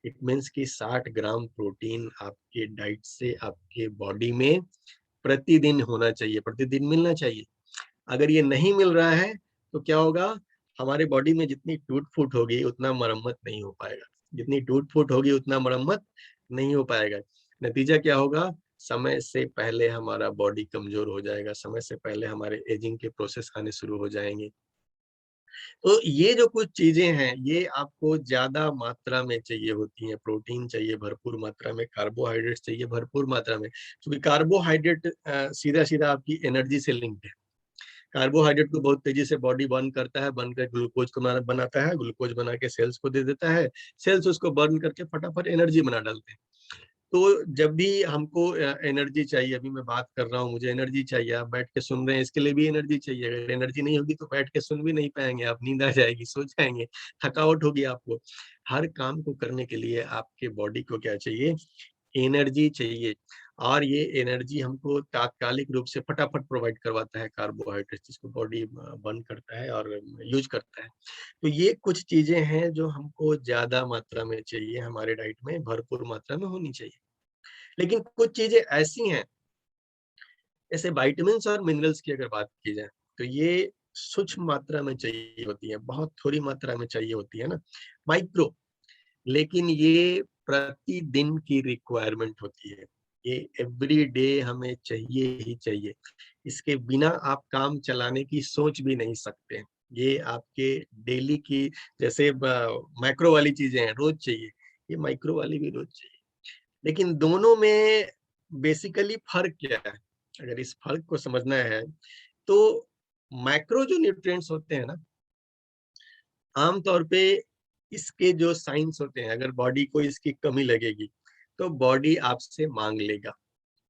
इट मीन्स कि 60 ग्राम प्रोटीन आपके डाइट से आपके बॉडी में प्रतिदिन होना चाहिए, प्रतिदिन मिलना चाहिए। अगर ये नहीं मिल रहा है तो क्या होगा, हमारे बॉडी में जितनी टूट फूट होगी उतना मरम्मत नहीं हो पाएगा, जितनी टूट फूट होगी उतना मरम्मत नहीं हो पाएगा। नतीजा क्या होगा, समय से पहले हमारा बॉडी कमजोर हो जाएगा, समय से पहले हमारे एजिंग के प्रोसेस आने शुरू हो जाएंगे। तो ये जो कुछ चीजें हैं ये आपको ज्यादा मात्रा में चाहिए होती हैं। प्रोटीन चाहिए भरपूर मात्रा में, कार्बोहाइड्रेट चाहिए भरपूर मात्रा में, क्योंकि कार्बोहाइड्रेट सीधा सीधा आपकी एनर्जी से लिंक्ड है। कार्बोहाइड्रेट को बहुत तेजी से बॉडी बर्न करता है, बर्न कर ग्लूकोज को बनाता है, ग्लूकोज बना के सेल्स को दे देता है, सेल्स उसको बर्न करके फटाफट एनर्जी बना डालते हैं। तो जब भी हमको एनर्जी चाहिए, अभी मैं बात कर रहा हूँ, मुझे एनर्जी चाहिए, आप बैठ के सुन रहे हैं, इसके लिए भी एनर्जी चाहिए। अगर एनर्जी नहीं होगी तो बैठ के सुन भी नहीं पाएंगे आप, नींद आ जाएगी, सो जाएंगे, थकावट होगी आपको। हर काम को करने के लिए आपके बॉडी को क्या चाहिए, एनर्जी चाहिए। और ये एनर्जी हमको तात्कालिक रूप से फटाफट प्रोवाइड करवाता है कार्बोहाइड्रेट, जिसको बॉडी बर्न करता है और यूज करता है। तो ये कुछ चीजें हैं जो हमको ज्यादा मात्रा में चाहिए, हमारे डाइट में भरपूर मात्रा में होनी चाहिए। लेकिन कुछ चीजें ऐसी हैं, जैसे विटामिन्स और मिनरल्स की अगर बात की जाए तो ये सूक्ष्म मात्रा में चाहिए होती है, बहुत थोड़ी मात्रा में चाहिए होती है ना, माइक्रो। लेकिन ये प्रतिदिन की रिक्वायरमेंट होती है, ये एवरी डे हमें चाहिए ही चाहिए। इसके बिना आप काम चलाने की सोच भी नहीं सकते। ये आपके डेली की, जैसे मैक्रो वाली चीजें हैं रोज चाहिए, ये माइक्रो वाली भी रोज चाहिए। लेकिन दोनों में बेसिकली फर्क क्या है, अगर इस फर्क को समझना है तो मैक्रो जो न्यूट्रिएंट्स होते हैं ना, आमतौर पे इसके जो साइंस होते हैं, अगर बॉडी को इसकी कमी लगेगी तो बॉडी आपसे मांग लेगा।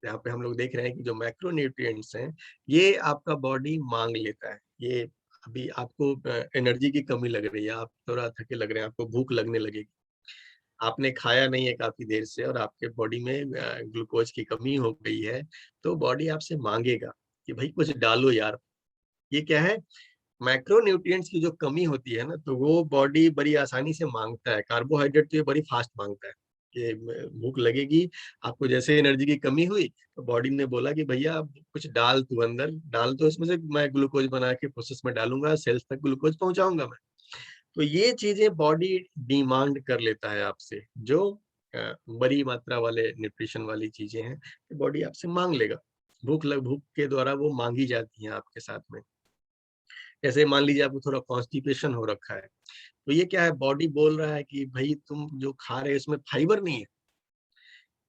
यहाँ पे हम लोग देख रहे हैं कि जो मैक्रो न्यूट्रिएंट्स हैं ये आपका बॉडी मांग लेता है। ये अभी आपको एनर्जी की कमी लग रही है, आप थोड़ा थके लग रहे हैं, आपको भूख लगने लगेगी, आपने खाया नहीं है काफी देर से और आपके बॉडी में ग्लूकोज की कमी हो गई है, तो बॉडी आपसे मांगेगा कि भाई कुछ डालो यार। ये क्या है, मैक्रो न्यूट्रिएंट्स की जो कमी होती है ना, तो वो बॉडी बड़ी आसानी से मांगता है। कार्बोहाइड्रेट तो ये बड़ी फास्ट मांगता है कि भूख लगेगी, आपको जैसे एनर्जी की कमी हुई तो बॉडी ने बोला कि भैया कुछ डाल, तू अंदर डाल, तो इसमें से मैं ग्लूकोज बना के प्रोसेस में डालूंगा, सेल्स तक ग्लूकोज पहुंचाऊंगा मैं। तो ये चीजें बॉडी डिमांड कर लेता है आपसे, जो बड़ी मात्रा वाले न्यूट्रिशन वाली चीजें हैं, बॉडी आपसे मांग लेगा। भूख के द्वारा वो मांगी जाती हैं आपके साथ में। जैसे मान लीजिए आपको थोड़ा कॉन्स्टिपेशन हो रखा है, तो ये क्या है, बॉडी बोल रहा है कि भाई तुम जो खा रहे हो इसमें फाइबर नहीं है।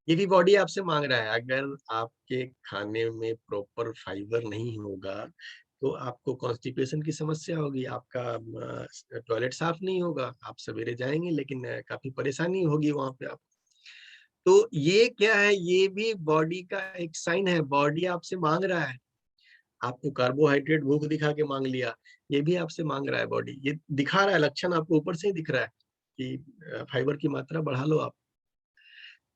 ये भी बॉडी आपसे मांग रहा है, अगर आपके खाने में प्रॉपर फाइबर नहीं होगा तो आपको कॉन्स्टिपेशन की समस्या होगी, आपका टॉयलेट साफ नहीं होगा, आप सवेरे जाएंगे लेकिन काफी परेशानी होगी वहां पे आप। तो ये क्या है, ये भी बॉडी का एक साइन है, बॉडी आपसे मांग रहा है। आपको कार्बोहाइड्रेट भूख दिखा के मांग लिया, ये भी आपसे मांग रहा है बॉडी, ये दिखा रहा है, लक्षण आपको ऊपर से ही दिख रहा है कि फाइबर की मात्रा बढ़ा लो आप।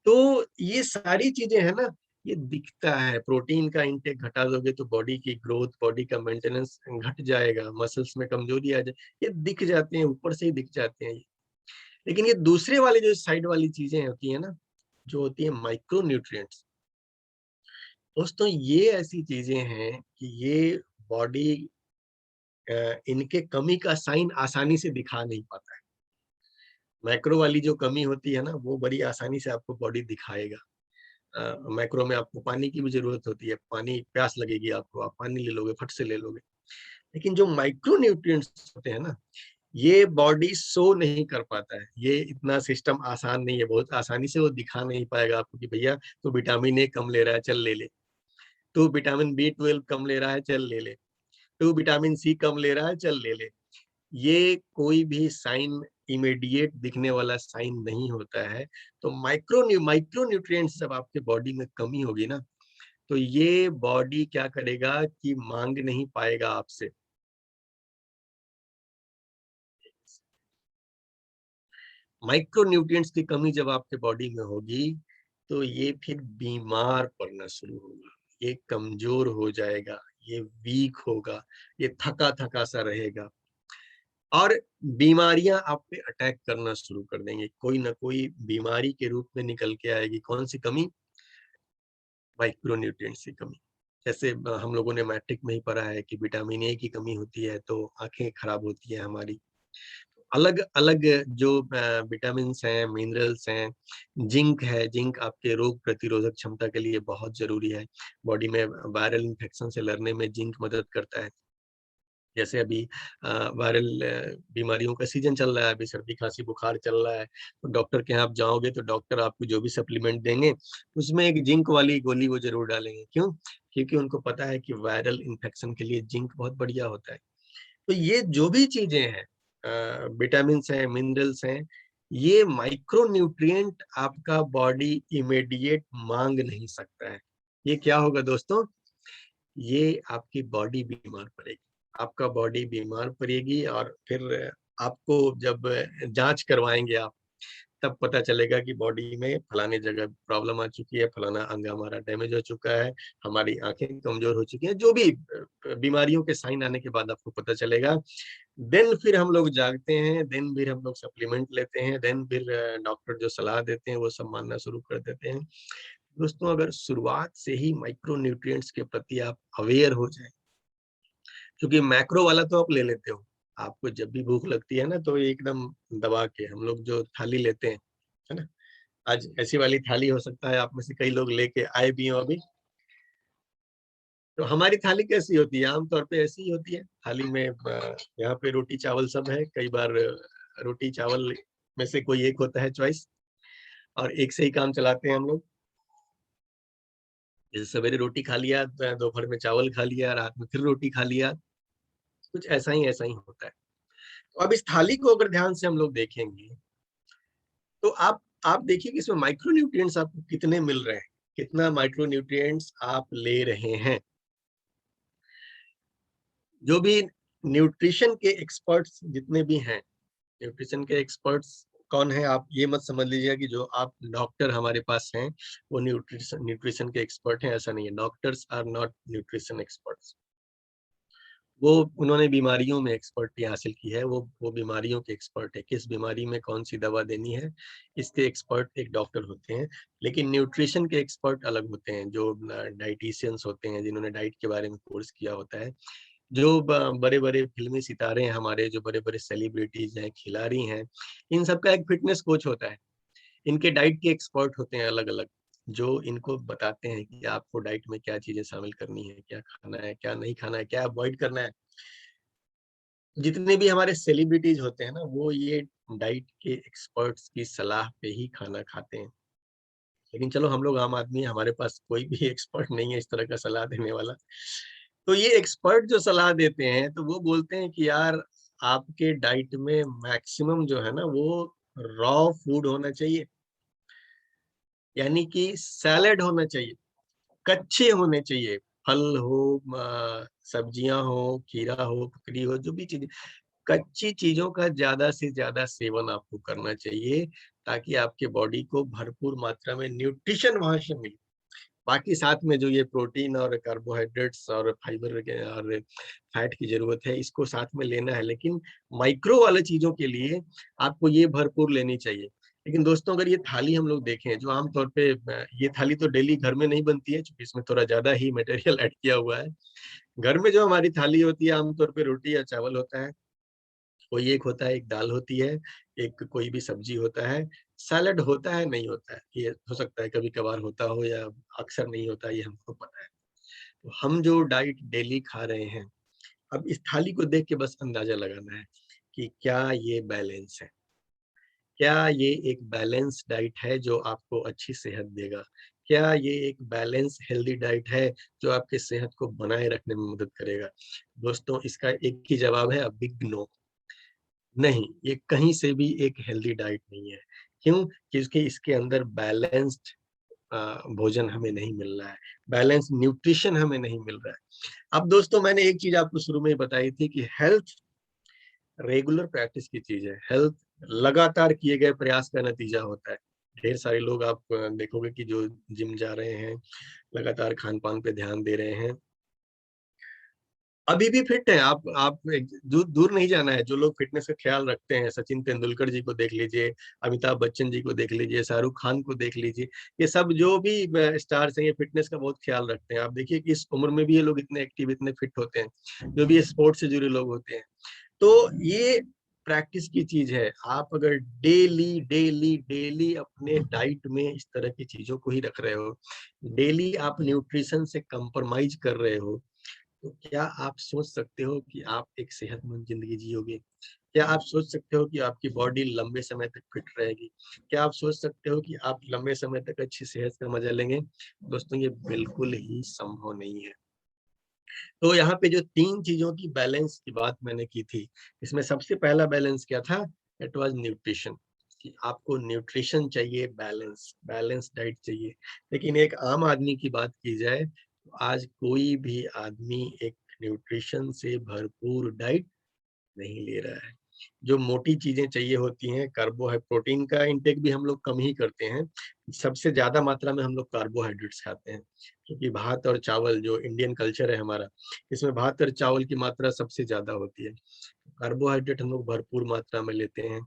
तो ये सारी चीजें है ना, ये दिखता है। प्रोटीन का इंटेक घटा दोगे तो बॉडी की ग्रोथ, बॉडी का मेंटेनेंस घट जाएगा, मसल्स में कमजोरी आ जाए, ये दिख जाते हैं, ऊपर से ही दिख जाते हैं ये। लेकिन ये दूसरे वाले जो साइड वाली चीजें होती है ना, जो होती है माइक्रो न्यूट्रिएंट्स, दोस्तों ये ऐसी चीजें हैं कि ये बॉडी इनके कमी का साइन आसानी से दिखा नहीं पाता है। मैक्रो वाली जो कमी होती है ना, वो बड़ी आसानी से आपको बॉडी दिखाएगा। मैक्रो में आपको पानी की भी जरूरत होती है, पानी, प्यास लगेगी आपको, आप पानी ले लोगे, फट से ले लोगे। लेकिन जो माइक्रो न्यूट्रिएंट्स होते हैं ना, ये बॉडी शो नहीं कर पाता है, ये इतना सिस्टम आसान नहीं है, बहुत आसानी से वो दिखा नहीं पाएगा आपको कि भैया तो विटामिन ए कम ले रहा है, चल ले ले, तो विटामिन B12 कम ले रहा है, चल ले ले, तो विटामिन सी कम ले रहा है, चल ले ले। ये कोई भी साइन इमीडिएट दिखने वाला साइन नहीं होता है। तो माइक्रो न्यूट्रिएंट्स जब आपके बॉडी में कमी होगी ना, तो ये बॉडी क्या करेगा कि मांग नहीं पाएगा आपसे। माइक्रो न्यूट्रिएंट्स की कमी जब आपके बॉडी में होगी तो ये फिर बीमार पड़ना शुरू होगा, ये कमजोर हो जाएगा, ये वीक होगा, ये थका थका सा रहेगा और बीमारियां आप पे अटैक करना शुरू कर देंगे। कोई ना कोई बीमारी के रूप में निकल के आएगी। कौन सी कमी? माइक्रो न्यूट्रिएंट्स की कमी। जैसे हम लोगों ने मैट्रिक में ही पढ़ा है कि विटामिन ए की कमी होती है तो आंखें खराब होती है हमारी। अलग अलग जो विटामिन हैं, मिनरल्स हैं, जिंक है, जिंक आपके रोग प्रतिरोधक क्षमता के लिए बहुत जरूरी है। बॉडी में वायरल इन्फेक्शन से लड़ने में जिंक मदद करता है। जैसे अभी वायरल बीमारियों का सीजन चल रहा है, अभी सर्दी खांसी बुखार चल रहा है, तो डॉक्टर के यहाँ आप जाओगे तो डॉक्टर आपको जो भी सप्लीमेंट देंगे उसमें एक जिंक वाली गोली वो जरूर डालेंगे। क्यों? क्योंकि उनको पता है कि वायरल इन्फेक्शन के लिए जिंक बहुत बढ़िया होता है। तो ये जो भी चीजें हैं, विटामिन हैं, मिनरल्स हैं, ये माइक्रो न्यूट्रिएंट आपका बॉडी इमीडिएट मांग नहीं सकता है। ये क्या होगा दोस्तों? ये आपकी बॉडी बीमार पड़ेगी, आपका बॉडी बीमार पड़ेगी और फिर आपको जब जांच करवाएंगे आप, तब पता चलेगा कि बॉडी में फलाने जगह प्रॉब्लम आ चुकी है, फलाना अंग हमारा डैमेज हो चुका है, हमारी आंखें कमजोर हो चुकी हैं, जो भी बीमारियों के साइन आने के बाद आपको पता चलेगा। देन फिर हम लोग जागते हैं, देन फिर हम लोग सप्लीमेंट लेते हैं, देन फिर डॉक्टर जो सलाह देते हैं वो सब मानना शुरू कर देते हैं। दोस्तों, अगर शुरुआत से ही माइक्रो न्यूट्रिएंट्स के प्रति आप अवेयर हो जाए, क्योंकि मैक्रो वाला तो आप ले लेते हो, आपको जब भी भूख लगती है ना तो एकदम दबा के हम लोग जो थाली लेते हैं, है ना, आज ऐसी वाली थाली हो सकता है आप में से कई लोग लेके आए भी हो अभी। तो हमारी थाली कैसी होती है? आमतौर पे ऐसी ही होती है, थाली में यहाँ पे रोटी चावल सब है। कई बार रोटी चावल में से कोई एक होता है चॉइस, और एक से ही काम चलाते हैं हम लोग। जैसे सवेरे रोटी खा लिया, दोपहर में चावल खा लिया, रात में फिर रोटी खा लिया, कुछ ऐसा ही होता है। तो अब इस थाली को अगर ध्यान से हम लोग देखेंगे तो आप देखिए कि इसमें माइक्रो न्यूट्रिएंट्स आपको कितने मिल रहे हैं, कितना माइक्रो न्यूट्रिएंट्स आप ले रहे हैं। जो भी न्यूट्रिशन के एक्सपर्ट्स जितने भी हैं, न्यूट्रिशन के एक्सपर्ट्स कौन है? आप ये मत समझ लीजिएगा कि जो आप डॉक्टर हमारे पास हैं वो न्यूट्रिशन के एक्सपर्ट हैं, ऐसा नहीं है। Doctors are not nutrition experts. वो उन्होंने बीमारियों में एक्सपर्टी हासिल की है, वो बीमारियों के एक्सपर्ट है। किस बीमारी में कौन सी दवा देनी है, इसके एक्सपर्ट एक डॉक्टर होते हैं। लेकिन न्यूट्रिशन के एक्सपर्ट अलग होते हैं, जो डाइटिशियंस होते हैं, जिन्होंने डाइट के बारे में कोर्स किया होता है। जो बड़े बड़े फिल्मी सितारे हैं हमारे, जो बड़े बड़े सेलिब्रिटीज हैं, खिलाड़ी हैं, इन सबका एक फिटनेस कोच होता है। इनके डाइट के एक्सपर्ट होते हैं अलग अलग, जो इनको बताते हैं कि आपको डाइट में क्या चीजें शामिल करनी है, क्या खाना है, क्या नहीं खाना है, क्या अवॉइड करना है। जितने भी हमारे सेलिब्रिटीज होते हैं ना, वो ये डाइट के एक्सपर्ट्स की सलाह पे ही खाना खाते हैं। लेकिन चलो, हम लोग आम आदमी हैं, हमारे पास कोई भी एक्सपर्ट नहीं है इस तरह का सलाह देने वाला। तो ये एक्सपर्ट जो सलाह देते हैं तो वो बोलते हैं कि यार, आपके डाइट में मैक्सिमम जो है ना वो रॉ फूड होना चाहिए, यानी कि सैलेड होना चाहिए, कच्चे होने चाहिए। फल हो, सब्जियां हो, खीरा हो, ककड़ी हो, जो भी चीज, कच्ची चीजों का ज्यादा से ज्यादा सेवन आपको करना चाहिए, ताकि आपके बॉडी को भरपूर मात्रा में न्यूट्रिशन वहां से मिले। बाकी साथ में जो ये प्रोटीन और कार्बोहाइड्रेट्स और फाइबर और फैट की जरूरत है, इसको साथ में लेना है, लेकिन माइक्रो वाले चीजों के लिए आपको ये भरपूर लेनी चाहिए। लेकिन दोस्तों, अगर ये थाली हम लोग देखें, जो आमतौर पे ये थाली तो डेली घर में नहीं बनती है, क्योंकि इसमें थोड़ा ज्यादा ही मटेरियल ऐड किया हुआ है। घर में जो हमारी थाली होती है, आमतौर पे रोटी या चावल होता है, कोई एक होता है, एक दाल होती है, एक कोई भी सब्जी होता है, सैलड होता है, नहीं होता है, ये हो सकता है कभी कभार होता हो या अक्सर नहीं होता, ये हमको पता है। तो हम जो डाइट डेली खा रहे हैं, अब इस थाली को देख के बस अंदाजा लगाना है कि क्या ये बैलेंस है, क्या ये एक बैलेंस डाइट है जो आपको अच्छी सेहत देगा, क्या ये एक बैलेंस हेल्दी डाइट है जो आपके सेहत को बनाए रखने में मदद करेगा। दोस्तों, इसका एक ही जवाब है, अ बिग नो। नहीं, ये कहीं से भी एक हेल्दी डाइट नहीं है। क्यों? क्योंकि इसके अंदर बैलेंस्ड भोजन हमें नहीं मिल रहा है, बैलेंस न्यूट्रिशन हमें नहीं मिल रहा है। अब दोस्तों, मैंने एक चीज आपको शुरू में ही बताई थी कि हेल्थ रेगुलर प्रैक्टिस की चीज है। हेल्थ लगातार किए गए प्रयास का नतीजा होता है। ढेर सारे लोग आप देखोगे कि जो जिम जा रहे हैं, लगातार खान-पान पे ध्यान दे रहे हैं, अभी भी फिट हैं। आप दूर नहीं जाना है। जो लोग फिटनेस का ख्याल रखते हैं, सचिन तेंदुलकर जी को देख लीजिए, अमिताभ बच्चन जी को देख लीजिए, शाहरुख खान को देख लीजिए, ये सब जो भी स्टार्स हैं, ये फिटनेस का बहुत ख्याल रखते हैं। आप देखिए कि इस उम्र में भी ये लोग इतने एक्टिव, इतने फिट होते हैं, जो भी स्पोर्ट्स से जुड़े लोग होते हैं। तो ये प्रैक्टिस की चीज है। आप अगर डेली डेली डेली अपने डाइट में इस तरह की चीजों को ही रख रहे हो, डेली आप न्यूट्रिशन से कंप्रोमाइज कर रहे हो, तो क्या आप सोच सकते हो कि आप एक सेहतमंद जिंदगी जियोगे? क्या आप सोच सकते हो कि आपकी बॉडी लंबे समय तक फिट रहेगी? क्या आप सोच सकते हो कि आप लंबे समय तक अच्छी सेहत का मजा लेंगे? दोस्तों, ये बिल्कुल ही संभव नहीं है। तो यहाँ पे जो 3 चीजों की बैलेंस की बात मैंने की थी, इसमें सबसे पहला बैलेंस क्या था? इट वाज न्यूट्रिशन, कि आपको न्यूट्रिशन चाहिए, बैलेंस डाइट चाहिए। लेकिन एक आम आदमी की बात की जाए, तो आज कोई भी आदमी एक न्यूट्रिशन से भरपूर डाइट नहीं ले रहा है। जो मोटी चीजें चाहिए होती हैं, प्रोटीन का इंटेक भी हम लोग कम ही करते हैं। सबसे ज्यादा मात्रा में हम लोग कार्बोहाइड्रेट्स खाते हैं, क्योंकि भात और चावल जो इंडियन कल्चर है हमारा, इसमें भात और चावल की मात्रा सबसे ज्यादा होती है। कार्बोहाइड्रेट हम लोग भरपूर मात्रा में लेते हैं।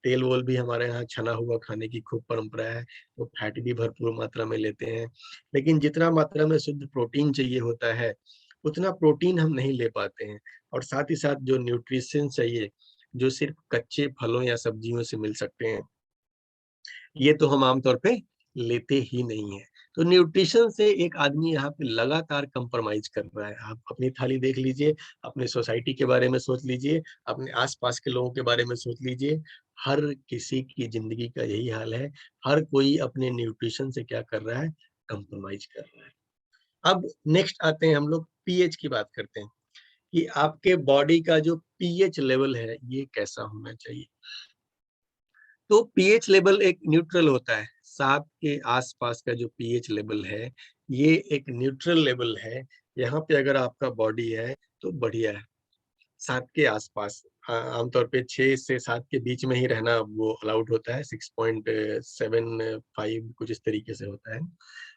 तेल वोल भी हमारे यहाँ छना हुआ खाने की खूब परंपरा है, तो फैट भी भरपूर मात्रा में लेते हैं। लेकिन जितना मात्रा में शुद्ध प्रोटीन चाहिए होता है, उतना प्रोटीन हम नहीं ले पाते हैं। और साथ ही साथ जो न्यूट्रिशन चाहिए, जो सिर्फ कच्चे फलों या सब्जियों से मिल सकते हैं, ये तो हम आमतौर पे लेते ही नहीं है। तो न्यूट्रिशन से एक आदमी यहाँ पे लगातार कंप्रोमाइज कर रहा है। आप अपनी थाली देख लीजिए, अपने सोसाइटी के बारे में सोच लीजिए, अपने आसपास के लोगों के बारे में सोच लीजिए। हर किसी की जिंदगी का यही हाल है। हर कोई अपने न्यूट्रिशन से क्या कर रहा है? कंप्रोमाइज कर रहा है। अब नेक्स्ट आते हैं, हम लोग पीएच की बात करते हैं, कि आपके बॉडी का जो पीएच लेवल है, ये कैसा होना चाहिए। तो पीएच लेवल एक न्यूट्रल होता है। 7 के आसपास का जो पीएच लेवल है, ये एक न्यूट्रल लेवल है। यहाँ पे अगर आपका बॉडी है तो बढ़िया है। 7 के आसपास, आमतौर पे 6 से 7 के बीच में ही रहना वो अलाउड होता है। 6.75 कुछ इस तरीके से होता है।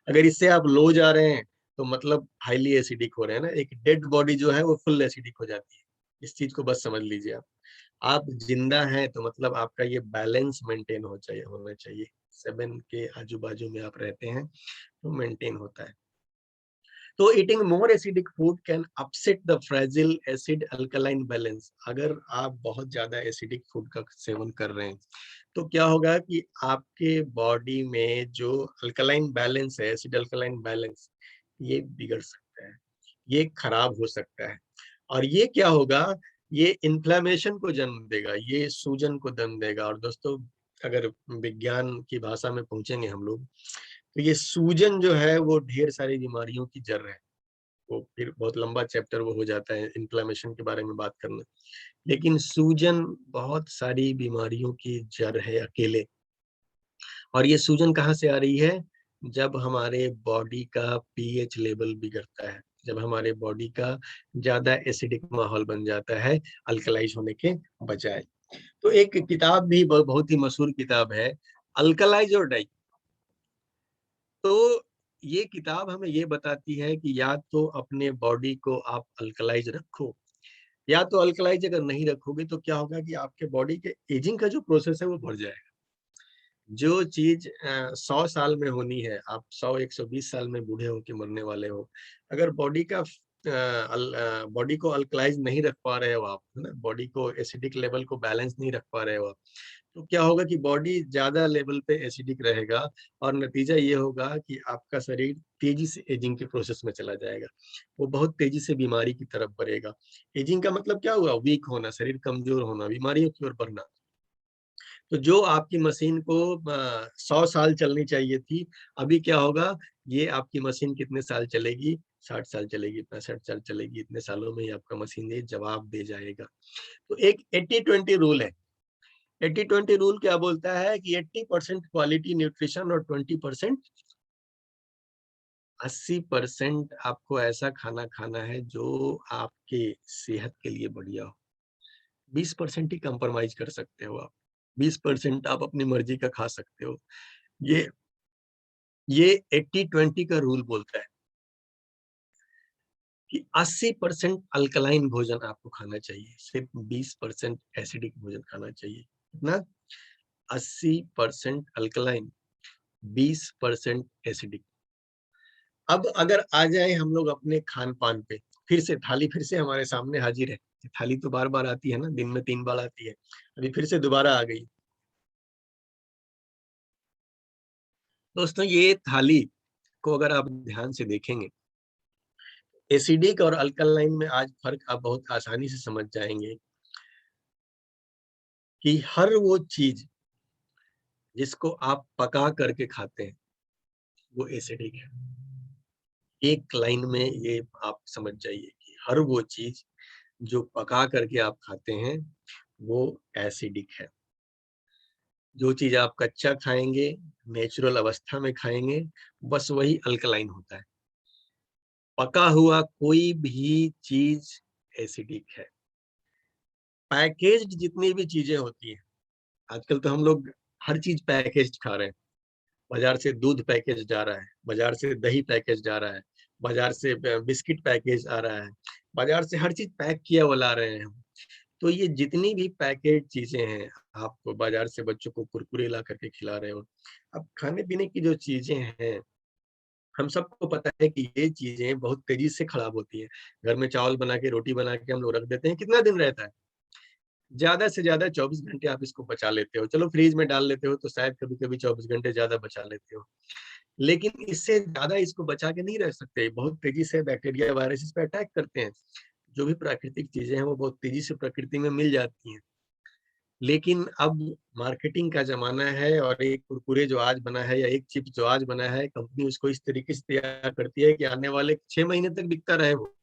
अगर इससे आप लो जा रहे हैं, तो मतलब हाईली एसिडिक हो रहे हैं ना। एक डेड बॉडी जो है वो फुल एसिडिक हो जाती है। इस चीज को बस समझ लीजिए आप जिंदा हैं तो मतलब आपका ये बैलेंस मेंटेन होना चाहिए। 7 के आजू बाजू में आप रहते हैं तो मेंटेन होता है। तो eating more acidic food can upset the fragile acid alkaline balance. अगर आप बहुत ज्यादा एसिडिक फूड का सेवन कर रहे हैं, तो क्या होगा कि आपके बॉडी में जो अल्कलाइन बैलेंस है, एसिड अल्कलाइन बैलेंस, ये बिगड़ सकता है, ये खराब हो सकता है। और ये क्या होगा? ये इन्फ्लेमेशन को जन्म देगा, ये सूजन को जन्म देगा। और दोस्तों, अगर विज्ञान की भाषा में पहुंचेंगे हम लोग, तो ये सूजन जो है वो ढेर सारी बीमारियों की जड़ है। वो फिर बहुत लंबा चैप्टर वो हो जाता है इन्फ्लेमेशन के बारे में बात करना। लेकिन सूजन बहुत सारी बीमारियों की जड़ है अकेले। और ये सूजन कहाँ से आ रही है? जब हमारे बॉडी का पीएच लेवल बिगड़ता है, जब हमारे बॉडी का ज्यादा एसिडिक माहौल बन जाता है अल्कलाइज होने के बजाय। तो एक किताब भी बहुत ही मशहूर किताब है, अल्कलाइज और डाई। तो ये किताब हमें ये बताती है कि या तो अपने बॉडी को आप अल्कलाइज रखो, या तो अल्कलाइज अगर नहीं रखोगे तो क्या होगा कि आपके बॉडी के एजिंग का जो प्रोसेस है वो बढ़ जाएगा। जो चीज 100 साल में होनी है, आप 100-120 साल में बूढ़े होके मरने वाले हो। अगर बॉडी को अल्कलाइज नहीं रख पा रहे हो आप, है ना, बॉडी को एसिडिक लेवल को बैलेंस नहीं रख पा रहे हो आप, तो क्या होगा कि बॉडी ज्यादा लेवल पे एसिडिक रहेगा। और नतीजा ये होगा कि आपका शरीर तेजी से एजिंग के प्रोसेस में चला जाएगा। वो बहुत तेजी से बीमारी की तरफ बढ़ेगा। एजिंग का मतलब क्या हुआ? वीक होना, शरीर कमजोर होना, बीमारियों की ओर बढ़ना। तो जो आपकी मशीन को 100 साल चलनी चाहिए थी, अभी क्या होगा? ये आपकी मशीन कितने साल चलेगी? 60 साल चलेगी, 65 साल चलेगी। इतने सालों में ही आपका मशीन ये जवाब दे जाएगा। तो एक 80-20 रूल है। 80-20 रूल क्या बोलता है कि 80% क्वालिटी न्यूट्रिशन और 20%, 80% आपको ऐसा खाना खाना है जो आपके सेहत के लिए बढ़िया हो। 20% ही कंप्रोमाइज कर सकते हो आप। 20% आप अपनी मर्जी का खा सकते हो। ये 80-20 का रूल बोलता है कि 80% अल्कलाइन भोजन आपको खाना चाहिए, सिर्फ 20% एसिडिक भोजन खाना चाहिए। कितना? 80% अल्कलाइन, 20% एसिडिक। अब अगर आ जाए हम लोग अपने खान पान पे, फिर से थाली फिर से हमारे सामने हाजिर है। थाली तो बार बार आती है ना, दिन में 3 बार आती है, अभी फिर से दोबारा आ गई। दोस्तों ये थाली को अगर आप ध्यान से देखेंगे, एसिडिक और अल्कलाइन में आज फर्क आप बहुत आसानी से समझ जाएंगे कि हर वो चीज जिसको आप पका करके खाते हैं वो एसिडिक है। एक लाइन में ये आप समझ जाइए कि हर वो चीज जो पका करके आप खाते हैं वो एसिडिक है। जो चीज आप कच्चा खाएंगे, नेचुरल अवस्था में खाएंगे, बस वही अल्कलाइन होता है। पका हुआ कोई भी चीज एसिडिक है। पैकेज्ड जितनी भी चीजें होती हैं, आजकल तो हम लोग हर चीज पैकेज्ड खा रहे हैं। बाजार से दूध पैकेज जा रहा है, बाजार से दही पैकेज जा रहा है, बाजार से बिस्किट पैकेज आ रहा है, बाजार से हर चीज पैक किया हुआ ला रहे हैं हम। तो ये जितनी भी पैकेट चीजें हैं, आप बाजार से बच्चों को कुरकुरे ला करके खिला रहे हो, अब खाने पीने की जो चीजें हैं, हम सबको पता है कि ये चीजें बहुत तेजी से खराब होती है। घर में चावल बना के, रोटी बना के हम लोग रख देते हैं, कितना दिन रहता है? ज्यादा से ज्यादा 24 घंटे आप इसको बचा लेते हो। चलो फ्रीज में डाल लेते हो तो शायद कभी कभी 24 घंटे ज्यादा बचा लेते हो, लेकिन इससे ज्यादा इसको बचा के नहीं रह सकते। बहुत तेजी से बैक्टीरिया वायरस इस पे अटैक करते हैं। जो भी प्राकृतिक चीजें हैं वो बहुत तेजी से प्रकृति में मिल जाती हैं। लेकिन अब मार्केटिंग का जमाना है, और एक कुरकुरे जो आज बना है या एक चिप्स जो आज बना है, कंपनी उसको इस तरीके से तैयार करती है कि आने वाले 6 महीने तक बिकता रहे वो।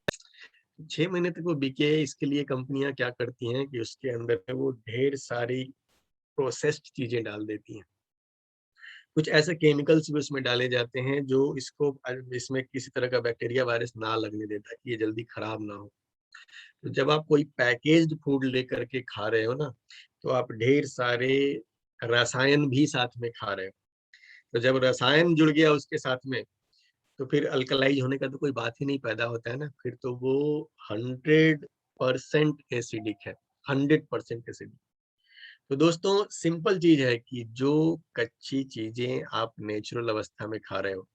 6 महीने तक वो बिके, इसके लिए कंपनियां क्या करती हैं कि उसके अंदर वो ढेर सारी प्रोसेस्ड चीजें डाल देती हैं। कुछ ऐसे केमिकल्स भी उसमें डाले जाते हैं जो इसको इसमें किसी तरह का बैक्टीरिया वायरस ना लगने देता है कि ये जल्दी खराब ना हो। तो जब आप कोई पैकेज्ड फूड लेकर के खा रहे हो ना, तो आप ढेर सारे रसायन भी साथ में खा रहे हो। तो जब रसायन जुड़ गया उसके साथ में, तो फिर अल्कलाइज होने का तो कोई बात ही नहीं पैदा होता है ना। फिर तो वो 100% एसिडिक है, 100% एसिडिक। तो दोस्तों सिंपल चीज है कि जो कच्ची चीजें आप नेचुरल अवस्था में खा रहे हो,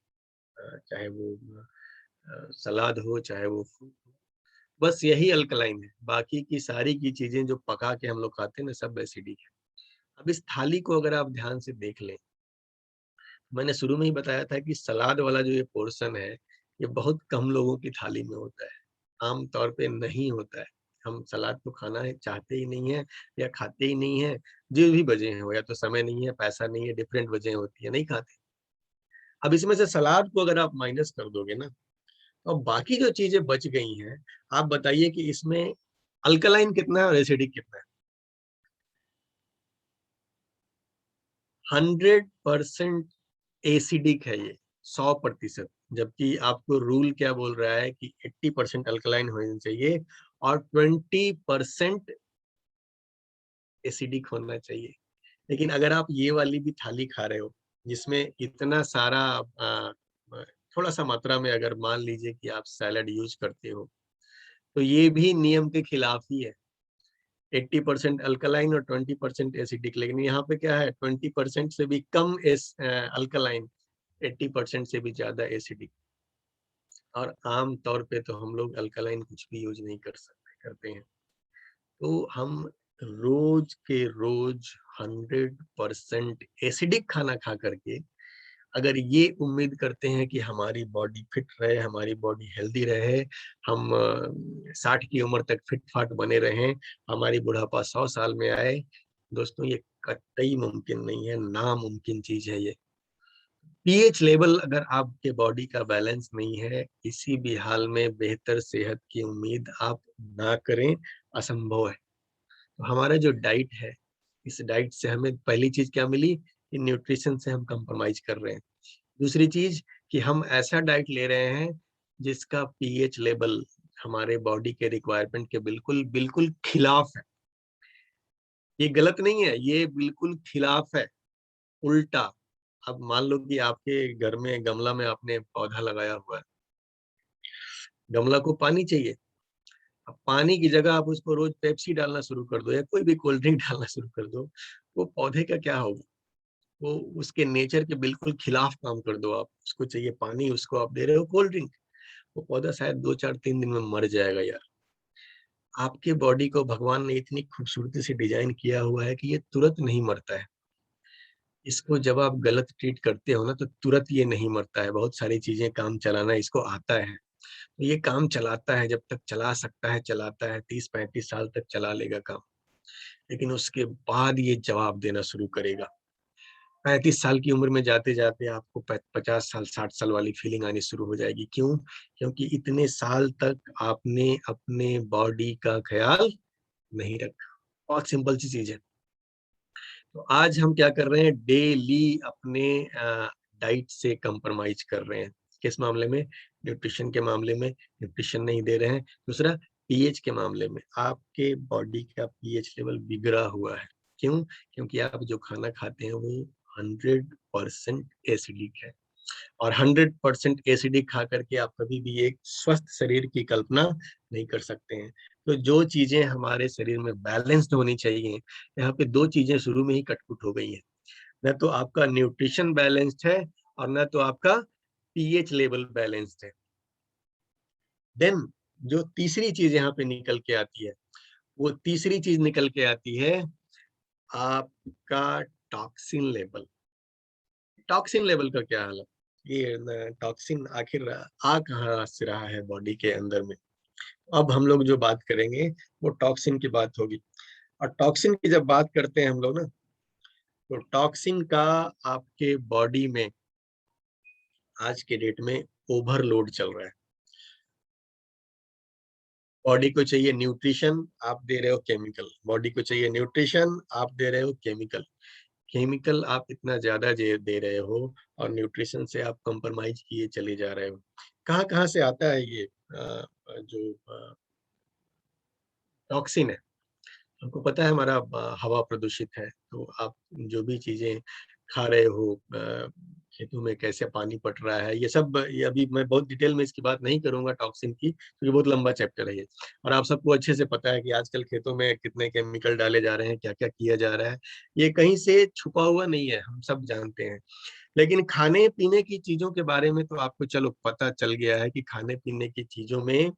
चाहे वो सलाद हो, चाहे वो fruit हो, बस यही अल्कलाइन है। बाकी की सारी की चीजें जो पका के हम लोग खाते हैं ना, सब एसिडिक है। अब इस थाली को अगर आप ध्यान से देख लें, मैंने शुरू में ही बताया था कि सलाद वाला जो ये पोर्शन है, ये बहुत कम लोगों की थाली में होता है, आम तौर पे नहीं होता है। हम सलाद तो खाना है चाहते ही नहीं है, या खाते ही नहीं है। जो भी वजह हो, या तो समय नहीं है, पैसा नहीं है, डिफरेंट वजह होती है, नहीं खाते। अब इसमें से सलाद को अगर आप माइनस कर दोगे ना, तो बाकी जो चीजें बच गई हैं, आप बताइए कि इसमें अल्कलाइन कितना है और एसिडिक कितना है? 100% एसिडिक है ये, 100%। जबकि आपको रूल क्या बोल रहा है कि 80% अल्कलाइन होना चाहिए और 20% एसिडिक होना चाहिए। लेकिन अगर आप ये वाली भी थाली खा रहे हो जिसमें इतना सारा थोड़ा सा मात्रा में अगर मान लीजिए कि आप सैलड यूज करते हो, तो ये भी नियम के खिलाफ ही है। 80% अल्कलाइन और 20% एसिडिक। लेकिन यहाँ पे क्या है, 20% से भी कम अल्कलाइन, 80% से भी ज्यादा एसिडिक। और आम तौर पे तो हम लोग अल्कलाइन कुछ भी यूज नहीं करते हैं। तो हम रोज के रोज 100% एसिडिक खाना खा करके अगर ये उम्मीद करते हैं कि हमारी बॉडी फिट रहे, हमारी बॉडी हेल्दी रहे, हम 60 की उम्र तक फिट फाट बने रहें, हमारी बुढ़ापा 100 साल में आए, दोस्तों ये कतई मुमकिन नहीं है, नामुमकिन चीज है ये। पीएच लेवल अगर आपके बॉडी का बैलेंस नहीं है, किसी भी हाल में बेहतर सेहत की उम्मीद आप ना करें, असंभव है। तो हमारा जो डाइट है, इस डाइट से हमें पहली चीज क्या मिली कि न्यूट्रिशन से हम कंप्रोमाइज कर रहे हैं। दूसरी चीज कि हम ऐसा डाइट ले रहे हैं जिसका पीएच लेवल हमारे बॉडी के रिक्वायरमेंट के बिल्कुल बिल्कुल खिलाफ है। ये गलत नहीं है, ये बिल्कुल खिलाफ है, उल्टा। अब मान लो कि आपके घर में गमला में आपने पौधा लगाया हुआ है, गमला को पानी चाहिए, अब पानी की जगह आप उसको रोज पेप्सी डालना शुरू कर दो या कोई भी कोल्ड ड्रिंक डालना शुरू कर दो, वो पौधे का क्या होगा? वो उसके नेचर के बिल्कुल खिलाफ काम कर दो आप। उसको चाहिए पानी, उसको आप दे रहे हो कोल्ड ड्रिंक, वो पौधा शायद 2, 4, 3 दिन में मर जाएगा यार। आपके बॉडी को भगवान ने इतनी खूबसूरती से डिजाइन किया हुआ है कि ये तुरंत नहीं मरता है। इसको जब आप गलत ट्रीट करते हो ना तो तुरंत ये नहीं मरता है। बहुत सारी चीजें काम चलाना इसको आता है, तो ये काम चलाता है, जब तक चला सकता है चलाता है, 30-35 साल तक चला लेगा काम, लेकिन उसके बाद ये जवाब देना शुरू करेगा। 35 साल की उम्र में जाते जाते आपको 50 साल 60 साल वाली फीलिंग आनी शुरू हो जाएगी। क्यों? क्योंकि इतने साल तक आपने अपने बॉडी का ख्याल नहीं रखा। बहुत सिंपल सी चीज है। तो आज हम क्या कर रहे हैं, डेली अपने डाइट से कंप्रोमाइज कर रहे हैं। किस मामले में? न्यूट्रिशन के मामले में न्यूट्रिशन नहीं दे रहे हैं। दूसरा, पीएच के मामले में आपके बॉडी का पीएच लेवल बिगड़ा हुआ है। क्यों? क्योंकि आप जो खाना खाते हैं वो 100% एसिडिक है, और 100% एसिडिक खा करके आप कभी भी एक स्वस्थ शरीर की कल्पना नहीं कर सकते हैं। तो जो चीजें हमारे शरीर में बैलेंस्ड होनी चाहिए, यहाँ पे दो चीजें शुरू में ही कटपुट हो गई हैं। न तो आपका न्यूट्रिशन बैलेंस्ड है और न तो आपका पीएच लेवल बैलेंस्ड है। देन जो तीसरी चीज यहाँ पे निकल के आती है, वो तीसरी चीज निकल के आती है आपका टॉक्सिन लेवल। टॉक्सिन लेवल का क्या हाल है? ये टॉक्सिन आखिर आ कहाँ से रहा है बॉडी के अंदर में? अब हम लोग जो बात करेंगे वो टॉक्सिन की बात होगी। और टॉक्सिन की जब बात करते हैं हम लोग ना, तो टॉक्सिन का आपके बॉडी में आज के डेट में ओवरलोड चल रहा है। बॉडी को चाहिए न्यूट्रिशन, आप दे रहे हो केमिकल। बॉडी को चाहिए न्यूट्रिशन, आप दे रहे हो केमिकल। केमिकल आप इतना ज्यादा दे रहे हो और न्यूट्रिशन से आप कंप्रोमाइज किए चले जा रहे हो। कहाँ कहाँ से आता है ये जो टॉक्सिन है? हमको पता है हमारा हवा प्रदूषित है, तो आप जो भी चीजें खा रहे हो, खेतों में कैसे पानी पट रहा है, ये सब, ये अभी मैं बहुत डिटेल में इसकी बात नहीं करूंगा टॉक्सिन की, क्योंकि बहुत लंबा चैप्टर है ये। और आप सबको अच्छे से पता है कि आजकल खेतों में कितने केमिकल डाले जा रहे हैं, क्या क्या किया जा रहा है। ये कहीं से छुपा हुआ नहीं है, हम सब जानते हैं। लेकिन खाने पीने की चीजों के बारे में तो आपको चलो पता चल गया है कि खाने पीने की चीजों में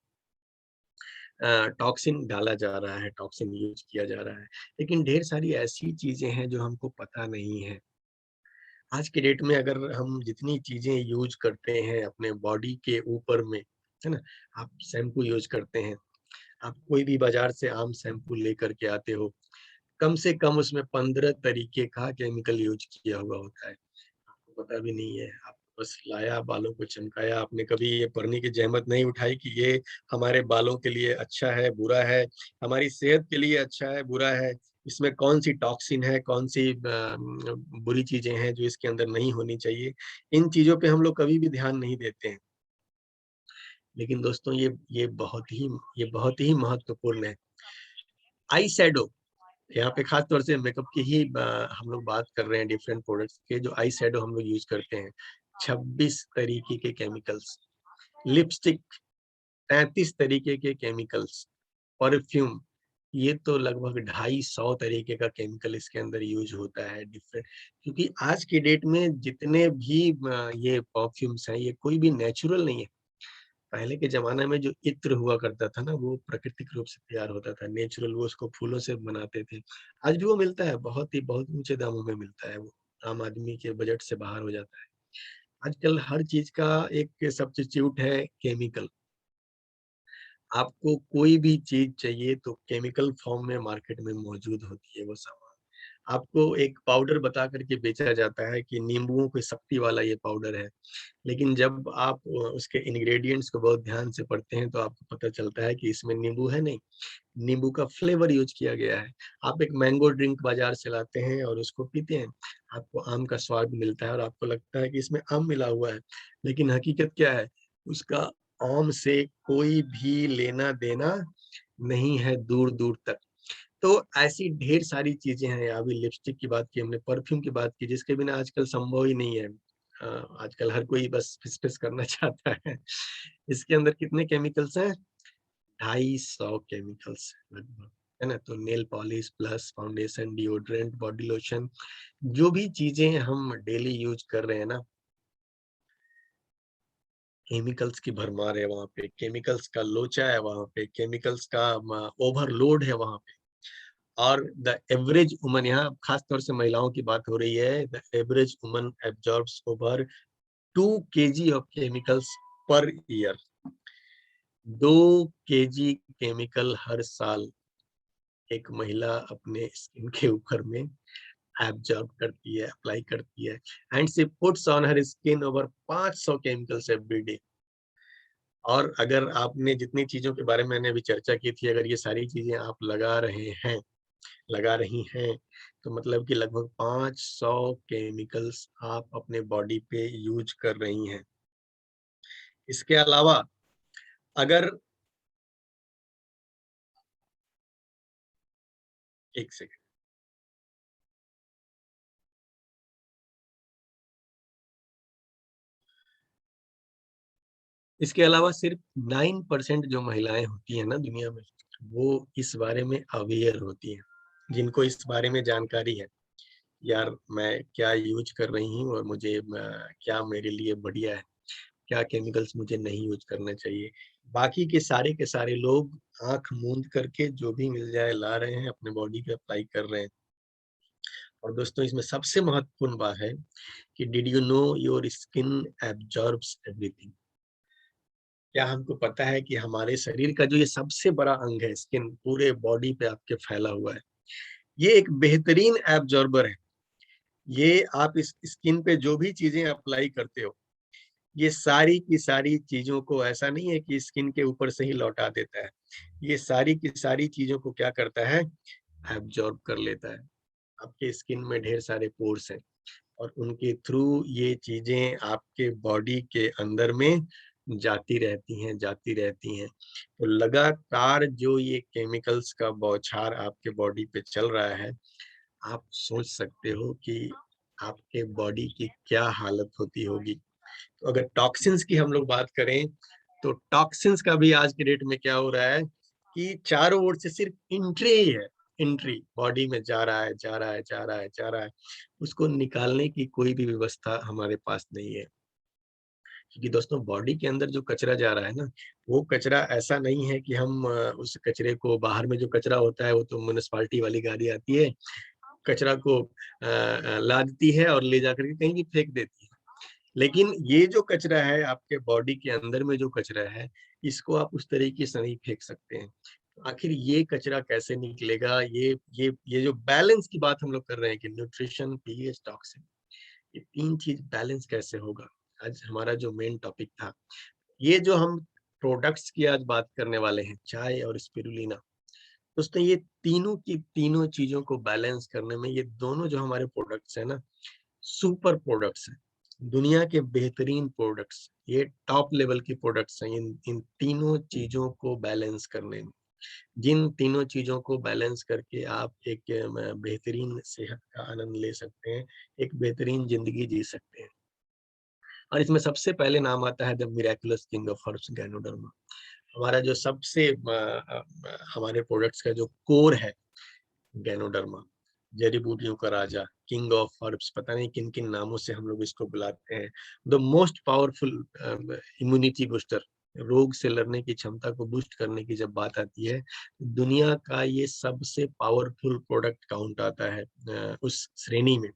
टॉक्सिन डाला जा रहा है, टॉक्सिन यूज किया जा रहा है। लेकिन ढेर सारी ऐसी चीजें हैं जो हमको पता नहीं है। आज के डेट में अगर हम जितनी चीजें यूज करते हैं अपने बॉडी के ऊपर में, है ना, आप शैम्पू यूज करते हैं, आप कोई भी बाजार से आम शैम्पू लेकर के आते हो, कम से कम उसमें 15 तरीके का केमिकल यूज किया हुआ होता है। आपको पता भी नहीं है, आप बस लाया, बालों को चमकाया। आपने कभी ये पढ़ने की जहमत नहीं उठाई कि ये हमारे बालों के लिए अच्छा है, बुरा है, हमारी सेहत के लिए अच्छा है, बुरा है, इसमें कौन सी टॉक्सिन है, कौन सी बुरी चीजें हैं जो इसके अंदर नहीं होनी चाहिए। इन चीजों पे हम लोग कभी भी ध्यान नहीं देते हैं। लेकिन दोस्तों ये बहुत ही महत्वपूर्ण है। आई शैडो, यहाँ पे खास तौर से मेकअप की ही हम लोग बात कर रहे हैं, डिफरेंट प्रोडक्ट्स के जो आई शैडो हम लोग यूज करते हैं। 26 तरीके के केमिकल्स, लिपस्टिक 33 तरीके के केमिकल्स, परफ्यूम, ये तो लगभग 250 तरीके का केमिकल इसके अंदर यूज होता है डिफरेंट। क्योंकि आज की डेट में जितने भी ये परफ्यूम्स हैं, ये कोई भी नेचुरल नहीं है। पहले के जमाने में जो इत्र हुआ करता था ना, वो प्राकृतिक रूप से तैयार होता था, नेचुरल, वो उसको फूलों से बनाते थे। आज भी वो मिलता है, बहुत ऊंचे दामों में मिलता है वो, आम आदमी के बजट से बाहर हो जाता है। आजकल हर चीज का एक सब्स्टिट्यूट है केमिकल। आपको कोई भी चीज चाहिए तो केमिकल फॉर्म में मार्केट में मौजूद होती है वो सामान। आपको एक पाउडर बता करके बेचा जाता है कि नींबुओं की शक्ति वाला ये पाउडर है, लेकिन जब आप उसके इंग्रेडिएंट्स को बहुत ध्यान से पढ़ते हैं तो आपको पता चलता है कि इसमें नींबू है नहीं, नींबू का फ्लेवर यूज किया गया है। आप एक मैंगो ड्रिंक बाजार से लाते हैं और उसको पीते हैं, आपको आम का स्वाद मिलता है और आपको लगता है कि इसमें आम मिला हुआ है, लेकिन हकीकत क्या है, उसका आम से कोई भी लेना देना नहीं है, दूर दूर तक। तो ऐसी ढेर सारी चीजें हैं। अभी लिपस्टिक की बात की हमने, परफ्यूम की बात की, जिसके बिना आजकल संभव ही नहीं है। आजकल हर कोई बस फिस फिस करना चाहता है। इसके अंदर कितने केमिकल्स हैं? 250 केमिकल्स लगभग, है ना। तो nail polish plus foundation, deodorant, body lotion, जो भी चीजें हम डेली यूज कर रहे हैं ना, केमिकल्स की भरमार है वहां पे, केमिकल्स का लोचा है वहां पे, केमिकल्स का ओवरलोड है वहां पे। और द एवरेज वुमन, यहाँ खास तौर से महिलाओं की बात हो रही है, the average woman absorbs over 2 kg of chemicals per year. 2 kg chemical हर साल एक महिला अपने स्किन के ऊपर में एब्जॉर्ब करती है, अप्लाई करती है, and she puts on her skin over 500 chemicals every day. और अगर आपने जितनी चीजों के बारे में मैंने अभी चर्चा की थी, अगर ये सारी चीजें आप लगा रहे हैं, लगा रही हैं, तो मतलब कि लगभग 500 केमिकल्स आप अपने बॉडी पे यूज कर रही हैं। इसके अलावा अगर एक सेकंड, इसके अलावा सिर्फ 9% जो महिलाएं होती हैं ना दुनिया में, वो इस बारे में अवेयर होती हैं, जिनको इस बारे में जानकारी है, यार मैं क्या यूज कर रही हूँ और मुझे क्या मेरे लिए बढ़िया है, क्या केमिकल्स मुझे नहीं यूज करना चाहिए। बाकी के सारे लोग आंख मूंद करके जो भी मिल जाए ला रहे हैं, अपने बॉडी पे अप्लाई कर रहे हैं। और दोस्तों, इसमें सबसे महत्वपूर्ण बात है कि did you know your skin absorbs everything. क्या हमको पता है कि हमारे शरीर का जो ये सबसे बड़ा अंग है, स्किन, पूरे बॉडी पे आपके फैला हुआ है, ये एक बेहतरीन एब्जॉर्बर है। ये आप इस स्किन पे जो भी चीजें अप्लाई करते हो, ये सारी की सारी चीजों को, ऐसा नहीं है कि स्किन के ऊपर से ही लौटा देता है, ये सारी की सारी चीजों को क्या करता है? एब्जॉर्ब कर लेता है। आपके स्किन में ढेर सारे पोर्स हैं और उनके थ्रू ये चीजें आपके बॉडी के अंदर में जाती रहती हैं, जाती रहती हैं। तो लगातार जो ये केमिकल्स का बौछार आपके बॉडी पे चल रहा है, आप सोच सकते हो कि आपके बॉडी की क्या हालत होती होगी। तो अगर टॉक्सिन्स की हम लोग बात करें, तो टॉक्सिन्स का भी आज के डेट में क्या हो रहा है कि चारों ओर से सिर्फ एंट्री ही है, एंट्री बॉडी में जा रहा है, जा रहा है, जा रहा है, जा रहा है। उसको निकालने की कोई भी व्यवस्था हमारे पास नहीं है। क्योंकि दोस्तों, बॉडी के अंदर जो कचरा जा रहा है ना, वो कचरा ऐसा नहीं है कि हम उस कचरे को, बाहर में जो कचरा होता है वो तो म्युनिसिपैलिटी वाली गाड़ी आती है, कचरा को लादती है और ले जाकर के कहीं भी फेंक देती है। लेकिन ये जो कचरा है, आपके बॉडी के अंदर में जो कचरा है, इसको आप उस तरीके से नहीं फेंक सकते हैं। तो आखिर ये कचरा कैसे निकलेगा? ये जो बैलेंस की बात हम लोग कर रहे हैं कि न्यूट्रिशन, पीएच, टॉक्सिन, ये 3 चीज बैलेंस कैसे होगा? आज हमारा जो मेन टॉपिक था, ये जो हम प्रोडक्ट्स की आज बात करने वाले हैं, चाय और स्पिरुलिना। दोस्तों, ये तीनों की तीनों चीजों को बैलेंस करने में, ये दोनों जो हमारे प्रोडक्ट्स हैं ना, सुपर प्रोडक्ट्स हैं, दुनिया के बेहतरीन प्रोडक्ट्स, ये टॉप लेवल की प्रोडक्ट्स हैं। इन इन तीनों चीजों को बैलेंस करने में, जिन तीनों चीजों को बैलेंस करके आप एक बेहतरीन सेहत का आनंद ले सकते हैं, एक बेहतरीन जिंदगी जी सकते हैं। और इसमें सबसे पहले नाम आता है the miraculous king of herbs, ganoderma. हमारा जो सबसे हमारे प्रोडक्ट्स का जो कोर है, गैनोडर्मा, जड़ी बूटियों का राजा, किंग ऑफ हर्ब्स, पता नहीं किन किन नामों से हम लोग इसको बुलाते हैं। The most powerful immunity booster, रोग से लड़ने की क्षमता को बूस्ट करने की जब बात आती है, दुनिया का ये सबसे पावरफुल प्रोडक्ट काउंट आता है उस श्रेणी में,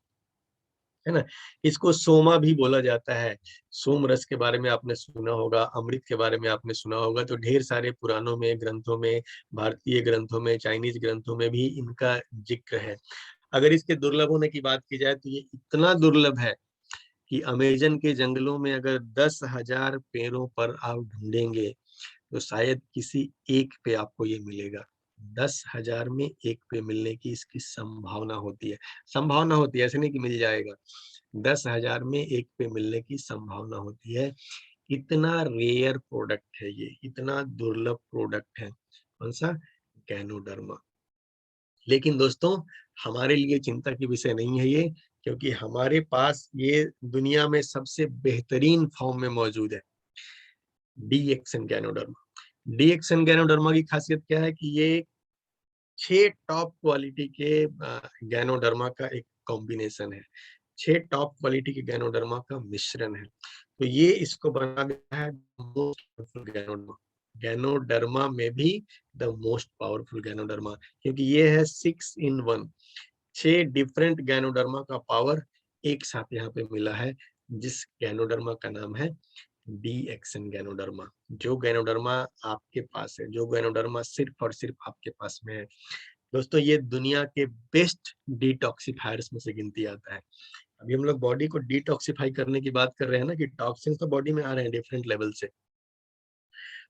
है ना। इसको सोमा भी बोला जाता है। सोम रस के बारे में आपने सुना होगा, अमृत के बारे में आपने सुना होगा। तो ढेर सारे पुराणों में, ग्रंथों में, भारतीय ग्रंथों में, चाइनीज ग्रंथों में भी इनका जिक्र है। अगर इसके दुर्लभ होने की बात की जाए, तो ये इतना दुर्लभ है कि अमेजन के जंगलों में अगर 10,000 पेड़ों पर आप ढूंढेंगे, तो शायद किसी एक पे आपको ये मिलेगा। 10,000 में एक पे मिलने की इसकी संभावना होती है। संभावना होती है, ऐसे नहीं कि मिल जाएगा। 10,000 में एक पे मिलने की संभावना होती है। इतना रेयर प्रोडक्ट है ये, इतना दुर्लभ प्रोडक्ट है। कौन सा? गैनोडर्मा। लेकिन दोस्तों हमारे लिए चिंता की विषय नहीं है ये, क्योंकि हमारे पास ये दुनिया में सबसे बेहतरीन फॉर्म में मौजूद है, डीएक्सन गैनोडर्मा। डीएक्सन गैनोडर्मा की खासियत क्या है कि ये 6 टॉप क्वालिटी के गैनोडर्मा का एक कॉम्बिनेशन है, 6 टॉप क्वालिटी के गैनोडर्मा का मिश्रण है। तो ये इसको बना देता है मोस्ट पावरफुल गैनोडर्मा। गैनोडर्मा में भी द मोस्ट पावरफुल गैनोडर्मा, क्योंकि ये है 6 in 1, 6 डिफरेंट गैनोडर्मा का पावर एक साथ यहाँ पे मिला है, जिस गैनोडर्मा का नाम है डीएक्सन गैनोडर्मा। जो गैनोडर्मा आपके पास है, जो गैनोडर्मा सिर्फ और सिर्फ आपके पास में है, दोस्तों ये दुनिया के बेस्ट डिटॉक्सिफायर्स में से गिनती आता है। अभी हम लोग बॉडी को डिटॉक्सिफाई करने की बात कर रहे हैं ना, कि टॉक्सिन तो बॉडी में आ रहे हैं डिफरेंट लेवल से,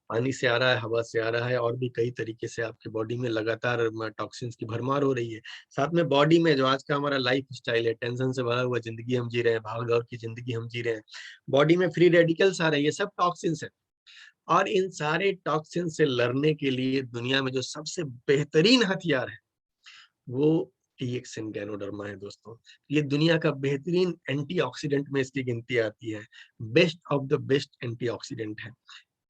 पानी से आ रहा है, हवा से आ रहा है, और भी कई तरीके से आपके बॉडी में लगातार टॉक्सिन्स की भरमार हो रही है। साथ में बॉडी में जो आज का हमारा लाइफ स्टाइल है, टेंशन से भरा हुआ जिंदगी हम जी रहे हैं, भाग दौड़ की जिंदगी हम जी रहे हैं, बॉडी में फ्री रेडिकल्स आ रहे हैं, ये सब टॉक्सिन्स है। और इन सारे टॉक्सिन से लड़ने के लिए दुनिया में जो सबसे बेहतरीन हथियार है वो डीएक्सन गैनोडर्मा है दोस्तों। ये दुनिया का बेहतरीन एंटीऑक्सीडेंट में इसकी गिनती आती है, best of the best antioxidant है।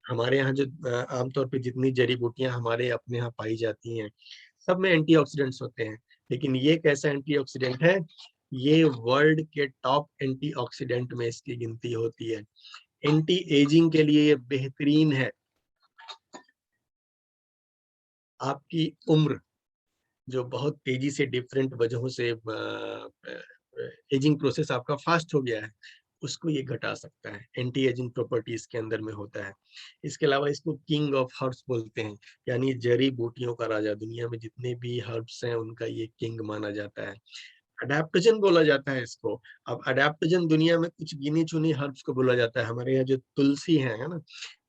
हमारे यहाँ जो आमतौर पे जितनी जड़ी बूटियां हमारे अपने यहाँ पाई जाती हैं, सब में एंटीऑक्सीडेंट्स होते हैं, लेकिन ये कैसा एंटीऑक्सीडेंट है, ये वर्ल्ड के टॉप एंटीऑक्सीडेंट में इसकी गिनती होती है। एंटी एजिंग के लिए ये बेहतरीन है। आपकी उम्र जो बहुत तेजी से डिफरेंट वजहों से एजिंग प्रोसेस आपका फास्ट हो गया है, उसको ये घटा सकता है, एंटी एजिंग प्रॉपर्टीज के अंदर में होता है। इसके अलावा इसको किंग ऑफ हर्ब्स बोलते हैं, यानी जड़ी बूटियों का राजा। दुनिया में जितने भी हर्ब्स हैं उनका ये किंग माना जाता है। अडेप्टोजन बोला जाता है इसको। अब अडेप्टोजन दुनिया में कुछ गिनी चुनी हर्ब्स को बोला जाता है। हमारे यहाँ जो तुलसी है ना,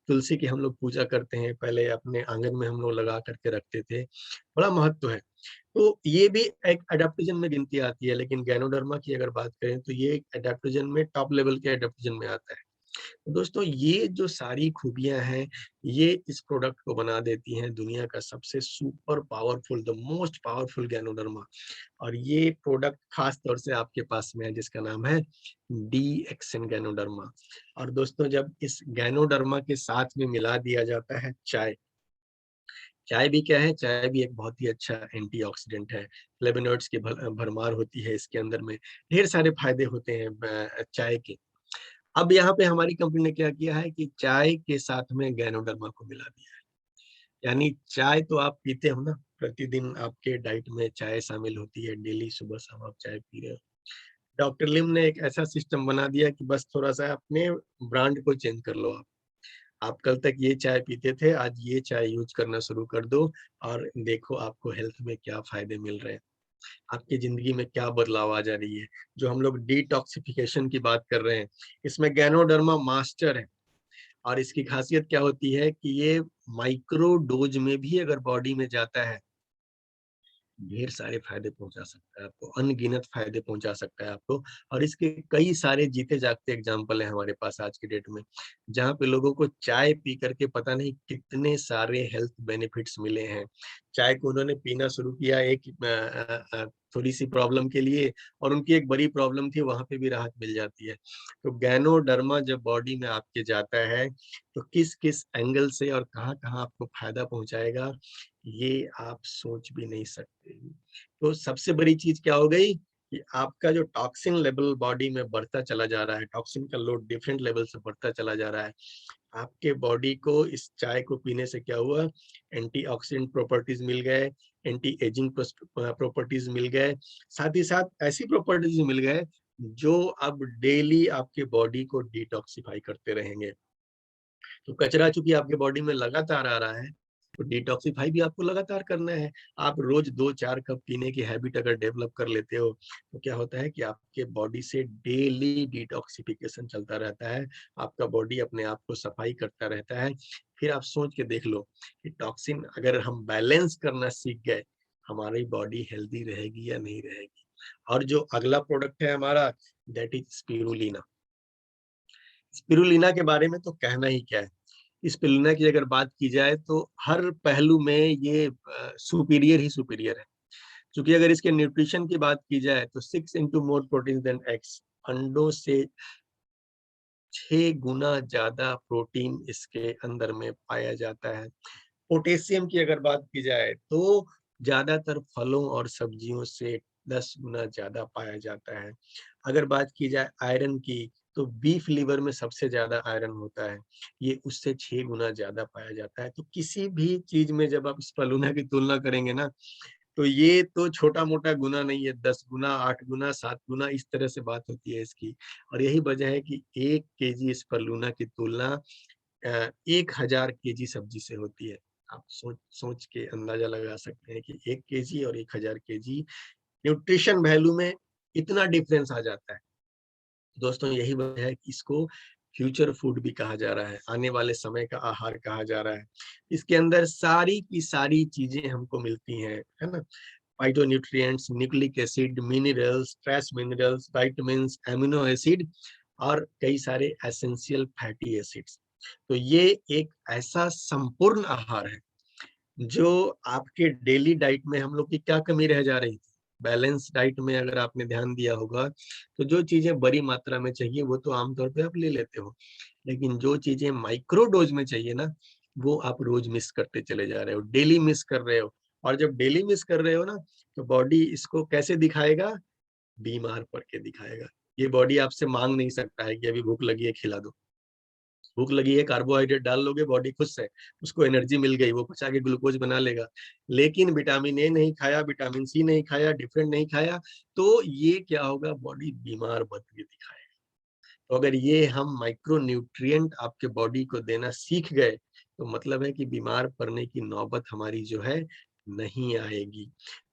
तुलसी की हम लोग पूजा करते हैं, पहले अपने आंगन में हम लोग लगा करके रखते थे, बड़ा महत्व है। तो ये भी एक एडाप्टोजन में गिनती आती है, लेकिन गैनोडर्मा की अगर बात करें तो ये एडाप्टोजन में टॉप लेवल के एडाप्टोजन में आता है। तो दोस्तों ये जो सारी खूबियां हैं, ये इस प्रोडक्ट को बना देती हैं दुनिया का सबसे super powerful, the most powerful ganoderma. और ये प्रोडक्ट खास तौर से आपके पास में है, जिसका नाम है डीएक्सन गैनोडर्मा। और दोस्तों जब इस गैनोडर्मा के साथ में मिला दिया जाता है चाय, चाय भी क्या है, चाय भी एक बहुत ही अच्छा एंटीऑक्सीडेंट है। फ्लेवोनॉइड्स की भरमार होती है इसके अंदर में, ढेर सारे फायदे होते हैं चाय के। अब यहाँ पे हमारी कंपनी ने क्या किया है कि चाय के साथ में गैनोडर्मा को मिला दिया है। यानी चाय तो आप पीते हो ना, प्रतिदिन आपके डाइट में चाय शामिल होती है, डेली सुबह शाम आप चाय पी रहे हो। डॉक्टर लिम ने एक ऐसा सिस्टम बना दिया कि बस थोड़ा सा अपने ब्रांड को चेंज कर लो। आप कल तक ये चाय पीते थे, आज ये चाय यूज करना शुरू कर दो, और देखो आपको हेल्थ में क्या फायदे मिल रहे हैं, आपकी जिंदगी में क्या बदलाव आ जा रही है। जो हम लोग डिटॉक्सिफिकेशन की बात कर रहे हैं, इसमें गैनोडर्मा मास्टर है। और इसकी खासियत क्या होती है कि ये माइक्रो डोज में भी अगर बॉडी में जाता है, ढेर सारे फायदे पहुंचा सकता है आपको, अनगिनत फायदे पहुंचा सकता है आपको। और इसके कई सारे जीते जागते एग्जाम्पल है हमारे पास आज के डेट में, जहाँ पे लोगों को चाय पी करके पता नहीं कितने सारे हेल्थ बेनिफिट्स मिले हैं। चाय को उन्होंने पीना शुरू किया एक थोड़ी सी प्रॉब्लम के लिए, और उनकी एक बड़ी प्रॉब्लम थी, वहां पे भी राहत मिल जाती है। तो गैनोडर्मा जब बॉडी में आपके जाता है तो किस किस एंगल से और कहाँ कहाँ आपको फायदा पहुंचाएगा, ये आप सोच भी नहीं सकते। तो सबसे बड़ी चीज क्या हो गई कि आपका जो टॉक्सिन लेवल बॉडी में बढ़ता चला जा रहा है, टॉक्सिन का लोड डिफरेंट लेवल से बढ़ता चला जा रहा है, आपके बॉडी को इस चाय को पीने से क्या हुआ, एंटीऑक्सीडेंट प्रॉपर्टीज मिल गए, एंटी एजिंग प्रॉपर्टीज मिल गए, साथ ही साथ ऐसी प्रॉपर्टीज मिल गए जो अब डेली आपके बॉडी को डिटॉक्सिफाई करते रहेंगे। तो कचरा चूंकि आपके बॉडी में लगातार आ रहा है, तो डिटॉक्सिफाई भी आपको लगातार करना है। आप रोज 2-4 कप पीने की हैबिट अगर डेवलप कर लेते हो, तो क्या होता है कि आपके बॉडी से डेली डिटॉक्सिफिकेशन चलता रहता है, आपका बॉडी अपने आप को सफाई करता रहता है। फिर आप सोच के देख लो कि टॉक्सिन अगर हम बैलेंस करना सीख गए, हमारी बॉडी हेल्दी रहेगी या नहीं रहेगी। और जो अगला प्रोडक्ट है हमारा, दैट इज स्पिरुलिना। स्पिरुलिना के बारे में तो कहना ही क्या है। स्पिरुलिना की अगर बात की जाए तो हर पहलू में ये सुपीरियर ही सुपीरियर है। क्योंकि अगर इसके न्यूट्रिशन की बात की जाए तो 6 into more proteins than eggs, अंडों से 6 गुना ज्यादा प्रोटीन इसके अंदर में पाया जाता है। पोटेशियम की अगर बात की जाए तो ज्यादातर फलों और सब्जियों से 10 गुना ज्यादा पाया जाता है। अगर बात की जाए आयरन की तो बीफ लिवर में सबसे ज्यादा आयरन होता है, ये उससे 6 गुना ज्यादा पाया जाता है। तो किसी भी चीज में जब आप स्पलूना की तुलना करेंगे ना, तो ये तो छोटा मोटा गुना नहीं है, 10 गुना, 8 गुना, 7 गुना इस तरह से बात होती है इसकी। और यही वजह है कि 1 केजी स्पलूना की तुलना 1000 केजी सब्जी से होती है। आप सोच सोच के अंदाजा लगा सकते हैं कि 1 केजी और 1000 केजी न्यूट्रिशन वैल्यू में इतना डिफरेंस आ जाता है। दोस्तों यही वजह है कि इसको फ्यूचर फूड भी कहा जा रहा है, आने वाले समय का आहार कहा जा रहा है। इसके अंदर सारी की सारी चीजें हमको मिलती हैं, है ना? Phytonutrients, nucleic acid, minerals, trace minerals, vitamins, amino acid और कई सारे एसेंशियल फैटी एसिड्स। तो ये एक ऐसा संपूर्ण आहार है जो आपके डेली डाइट में हम लोग की क्या कमी रह जा रही थी। बैलेंस डाइट में अगर आपने ध्यान दिया होगा तो जो चीजें बड़ी मात्रा में चाहिए वो तो आमतौर पे आप ले लेते हो, लेकिन जो चीजें माइक्रो डोज में चाहिए ना, वो आप रोज मिस करते चले जा रहे हो, डेली मिस कर रहे हो। और जब डेली मिस कर रहे हो ना, तो बॉडी इसको कैसे दिखाएगा? बीमार पड़ के दिखाएगा। ये बॉडी आपसे मांग नहीं सकता है कि अभी भूख लगी है खिला दो। भूख लगी है, कार्बोहाइड्रेट डाल लोगे, बॉडी खुश है, उसको एनर्जी मिल गई, वो पचा के ग्लूकोज बना लेगा। लेकिन विटामिन ए नहीं खाया, विटामिन सी नहीं खाया, डिफरेंट नहीं खाया, तो ये क्या होगा? बॉडी बीमार पड़ के दिखाएगा। तो अगर ये हम माइक्रो न्यूट्रिएंट आपके बॉडी को देना सीख गए, तो मतलब है कि बीमार पड़ने की नौबत हमारी जो है नहीं आएगी।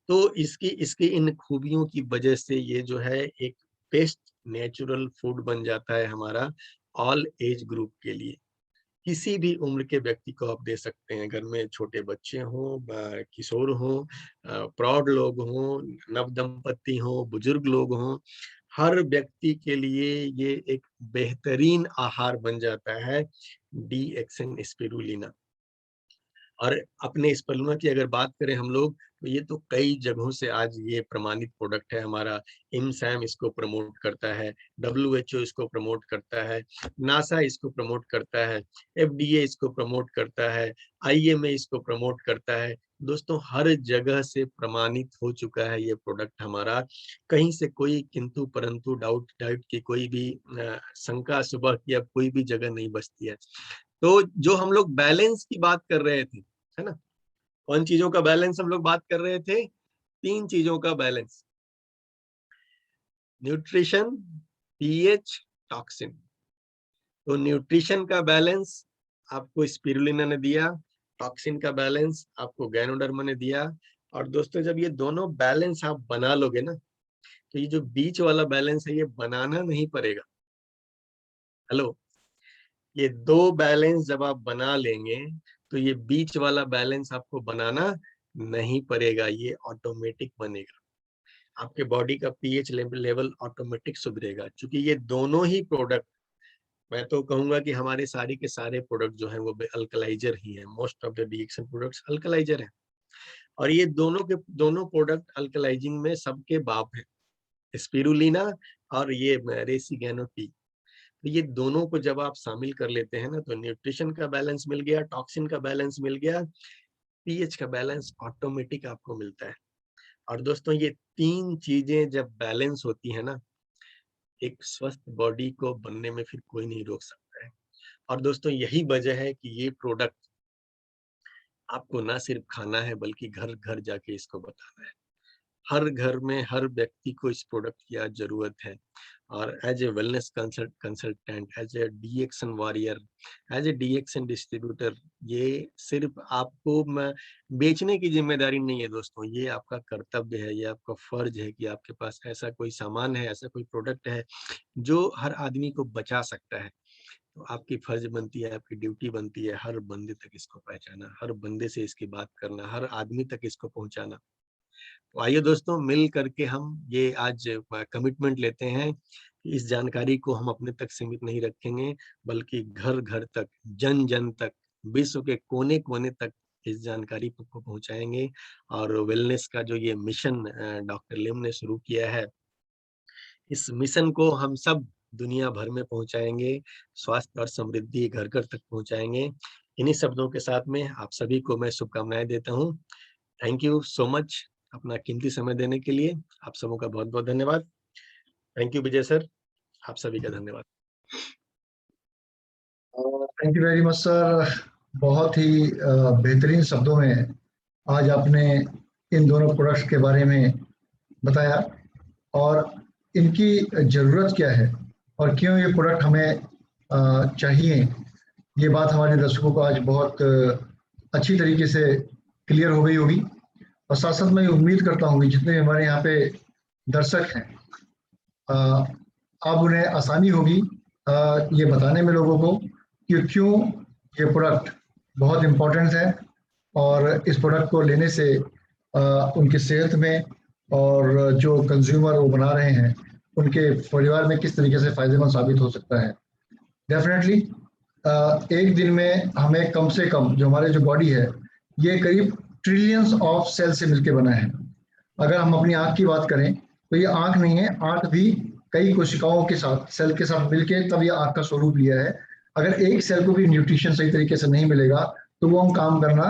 तो इसकी इसकी इन खूबियों की वजह से ये जो है एक बेस्ट नेचुरल फूड बन जाता है हमारा ऑल एज ग्रुप के लिए। किसी भी उम्र के व्यक्ति को आप दे सकते हैं, घर में छोटे बच्चे हों, किशोर हों, प्रौढ़ लोग हों, नव दंपति हों, बुजुर्ग लोग हों, हर व्यक्ति के लिए ये एक बेहतरीन आहार बन जाता है डीएक्सन स्पिरुलिना। और अपने स्पलुना की अगर बात करें हम लोग, तो ये तो कई जगहों से आज ये प्रमाणित प्रोडक्ट है हमारा। इमसैम इसको प्रमोट करता है, डब्ल्यूएचओ इसको प्रमोट करता है, नासा इसको प्रमोट करता है, एफडीए इसको प्रमोट करता है, आईएमए इसको प्रमोट करता है। दोस्तों हर जगह से प्रमाणित हो चुका है ये प्रोडक्ट हमारा। कहीं से कोई किंतु परंतु डाउट डाउट की कोई भी शंका सुबह की अब कोई भी जगह नहीं बचती है। तो जो हम लोग बैलेंस की बात कर रहे थे, है ना? कौन चीजों का बैलेंस हम लोग बात कर रहे थे? 3 चीजों का बैलेंस, न्यूट्रिशन, पीएच, टॉक्सिन। तो न्यूट्रिशन का बैलेंस आपको स्पिरुलिना ने दिया, टॉक्सिन का बैलेंस आपको गैनोडर्मा ने दिया। और दोस्तों जब ये दोनों बैलेंस आप बना लोगे ना, तो ये जो बीच वाला बैलेंस है ये बनाना नहीं पड़ेगा। हेलो, ये 2 बैलेंस जब आप बना लेंगे, तो ये बीच वाला बैलेंस आपको बनाना नहीं पड़ेगा, ये ऑटोमेटिक बनेगा। आपके बॉडी का पीएच लेवल ऑटोमेटिक सुधरेगा, क्योंकि ये दोनों ही प्रोडक्ट, मैं तो कहूंगा कि हमारे सारे के सारे प्रोडक्ट जो हैं वो अल्कलाइजर ही हैं। मोस्ट ऑफ द डीएक्सन प्रोडक्ट्स अल्कलाइजर हैं। और ये दोनों के दोनों प्रोडक्ट अल्कलाइजिंग में सबके बाप हैं, स्पिरुलिना और ये रेसिगेनो टी। तो ये दोनों को जब आप शामिल कर लेते हैं ना, तो न्यूट्रिशन का बैलेंस मिल गया, टॉक्सिन का बैलेंस मिल गया, पीएच का बैलेंस ऑटोमेटिक आपको मिलता है। और दोस्तों ये 3 चीजें जब बैलेंस होती है ना, एक स्वस्थ बॉडी को बनने में फिर कोई नहीं रोक सकता है। और दोस्तों यही वजह है कि ये प्रोडक्ट आपको ना सिर्फ खाना है, बल्कि घर घर जाके इसको बताना है। हर घर में हर व्यक्ति को इस प्रोडक्ट की आज जरूरत है। और as a wellness consultant, as a DXN warrior, as a DXN distributor, ये सिर्फ आपको बेचने की जिम्मेदारी नहीं है दोस्तों, ये आपका कर्तव्य है, ये आपका फर्ज है कि आपके पास ऐसा कोई सामान है, ऐसा कोई प्रोडक्ट है जो हर आदमी को बचा सकता है। तो आपकी फर्ज बनती है, आपकी ड्यूटी बनती है हर बंदे तक इसको पहचाना, हर बंदे से इसकी बात करना, हर आदमी तक इसको पहुंचाना। तो आइए दोस्तों मिल करके हम ये आज कमिटमेंट लेते हैं कि इस जानकारी को हम अपने तक सीमित नहीं रखेंगे, बल्कि घर घर तक, जन जन तक, विश्व के कोने कोने तक इस जानकारी को पहुंचाएंगे। और वेलनेस का जो ये मिशन डॉक्टर लिम ने शुरू किया है, इस मिशन को हम सब दुनिया भर में पहुंचाएंगे, स्वास्थ्य और समृद्धि घर घर तक पहुंचाएंगे। इन्हीं शब्दों के साथ में आप सभी को मैं शुभकामनाएं देता हूं। थैंक यू सो मच अपना कीमती समय देने के लिए। आप सबों का बहुत बहुत धन्यवाद। थैंक यू विजय सर, आप सभी का धन्यवाद। Thank you very much sir. बहुत ही बेहतरीन शब्दों में आज आपने इन दोनों प्रोडक्ट्स के बारे में बताया और इनकी ज़रूरत क्या है और क्यों ये प्रोडक्ट हमें चाहिए। ये बात हमारे दर्शकों को आज बहुत अच्छी तरीके से क्लियर हो गई होगी। और साथ साथ मैं उम्मीद करता हूँ कि जितने हमारे यहाँ पे दर्शक हैं, अब उन्हें आसानी होगी ये बताने में लोगों को कि क्यों ये प्रोडक्ट बहुत इम्पोर्टेंट है और इस प्रोडक्ट को लेने से उनकी सेहत में और जो कंज्यूमर वो बना रहे हैं उनके परिवार में किस तरीके से फायदेमंद साबित हो सकता है। डेफिनेटली एक दिन में हमें कम से कम जो हमारे जो बॉडी है ये करीब ट्रिलियंस ऑफ सेल से मिलकर बना है। अगर हम अपनी आँख की बात करें तो ये आँख नहीं है, आँख भी कई कोशिकाओं के साथ सेल के साथ मिलकर तब ये आँख का स्वरूप लिया है। अगर एक सेल को भी न्यूट्रिशन सही तरीके से नहीं मिलेगा तो वो हम काम करना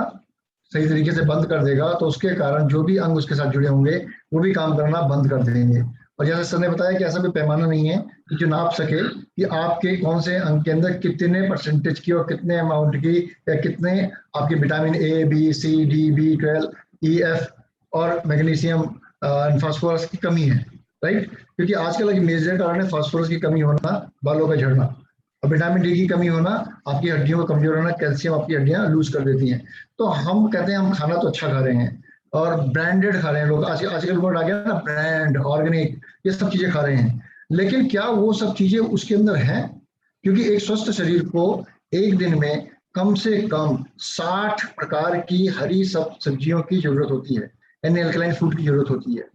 सही तरीके से बंद कर देगा, तो उसके कारण जो भी अंग उसके साथ जुड़े होंगे वो भी काम करना बंद कर देंगे। और जैसे सर ने बताया कि ऐसा कोई पैमाना नहीं है कि जो नाप सके कि आपके कौन से अंग के अंदर कितने परसेंटेज की और कितने अमाउंट की या कितने आपके vitamin A B C D B12 EF और मैग्नीशियम फास्फोरस की कमी है, राइट। क्योंकि आजकल एक मेजर कारण है फास्फोरस की कमी होना, बालों का झड़ना, और विटामिन डी की कमी होना, आपकी हड्डियों का कमजोर होना, कैल्शियम आपकी हड्डियां लूज कर देती हैं। तो हम कहते हैं हम खाना तो अच्छा खा रहे हैं और ब्रांडेड खा रहे हैं लोग, आजकल वर्ड आ गया ना ब्रांड, ऑर्गेनिक, ये सब चीजें खा रहे हैं, लेकिन क्या वो सब चीजें उसके अंदर हैं? क्योंकि एक स्वस्थ शरीर को एक दिन में कम से कम 60 प्रकार की हरी सब्जियों की जरूरत होती है, यानी अल्कलाइन फूड की जरूरत होती है।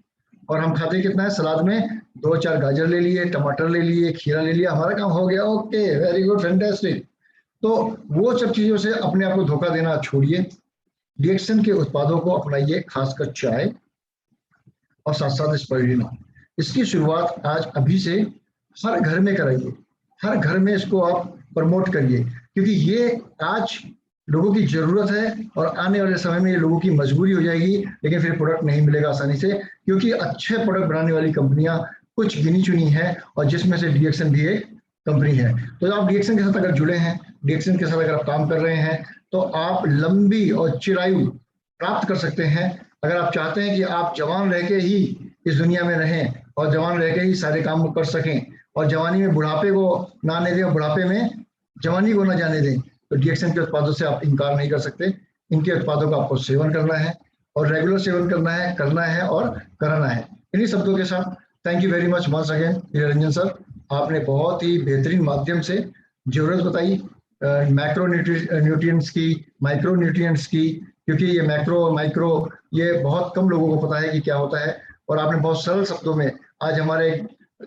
और हम खाते कितना है? सलाद में 2-4 गाजर ले लिए, टमाटर ले लिए, खीरा ले लिया, हमारा काम हो गया, ओके वेरी गुड फैंटास्टिक। तो वो सब चीजों से अपने आप को धोखा देना छोड़िए, डीएक्सन के उत्पादों को अपनाइए, खासकर चाय और साथ साथ स्पाइरुलिना। इसकी शुरुआत आज अभी से हर घर में कराइए, हर घर में इसको आप प्रमोट करिए, क्योंकि ये आज लोगों की जरूरत है और आने वाले समय में ये लोगों की मजबूरी हो जाएगी, लेकिन फिर प्रोडक्ट नहीं मिलेगा आसानी से, क्योंकि अच्छे प्रोडक्ट बनाने वाली कंपनियां कुछ गिनी चुनी है और जिसमें से डीएक्सन भी एक कंपनी है। तो आप डीएक्सन के साथ अगर जुड़े हैं, डीएक्सन के साथ अगर आप काम कर रहे हैं, तो आप लंबी और चिरायु प्राप्त कर सकते हैं। अगर आप चाहते हैं कि आप जवान रह के ही इस दुनिया में रहें और जवान रह के ही सारे काम कर सकें और जवानी में बुढ़ापे को ना आने दें और बुढ़ापे में जवानी को ना जाने दें, तो डीएक्सन के उत्पादों से आप इनकार नहीं कर सकते। इनके उत्पादों का आपको सेवन करना है और रेगुलर सेवन करना है और कराना है। इन्हीं शब्दों के साथ thank you very much once again Niranjan sir, आपने बहुत ही बेहतरीन माध्यम से जरूरत बताई मैक्रो न्यूट्रिएंट्स की, माइक्रो न्यूट्रिएंट्स की, क्योंकि ये मैक्रो और माइक्रो ये बहुत कम लोगों को पता है कि क्या होता है। और आपने बहुत सरल शब्दों में आज हमारे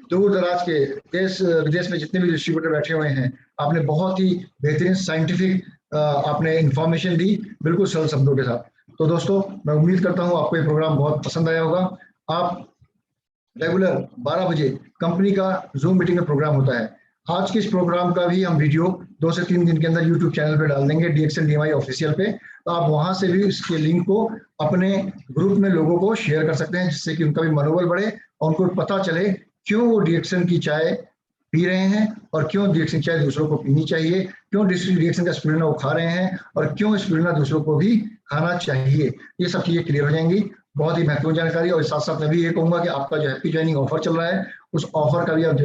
दूर दराज के देश विदेश में जितने भी डिस्ट्रीब्यूटर बैठे हुए हैं, आपने बहुत ही बेहतरीन साइंटिफिक आपने इंफॉर्मेशन दी, बिल्कुल सरल शब्दों के साथ। तो दोस्तों मैं उम्मीद करता हूँ आपको ये प्रोग्राम बहुत पसंद आया होगा। आप रेगुलर 12 बजे कंपनी का जूम मीटिंग में प्रोग्राम होता है। आज के इस प्रोग्राम का भी हम वीडियो 2 से 3 दिन के अंदर यूट्यूब चैनल पे डाल देंगे, डीएक्सन DMI ऑफिशियल पे, तो आप वहां से भी इसके लिंक को अपने ग्रुप में लोगों को शेयर कर सकते हैं, जिससे कि उनका भी मनोबल बढ़े और उनको पता चले क्यों वो डीएक्सन की चाय पी रहे हैं और क्यों डीएक्सन चाय दूसरों को पीनी चाहिए, क्यों डीएक्सन का स्पिरुलिना वो खा रहे हैं और क्यों स्पिरुलिना दूसरों को भी खाना चाहिए। ये सब चीजें क्लियर हो जाएंगी, बहुत ही महत्वपूर्ण जानकारी। और साथ साथ मैं भी ये कहूंगा कि आपका जो हैप्पी ज्वाइनिंग ऑफर चल रहा है, उस ऑफर का भी आप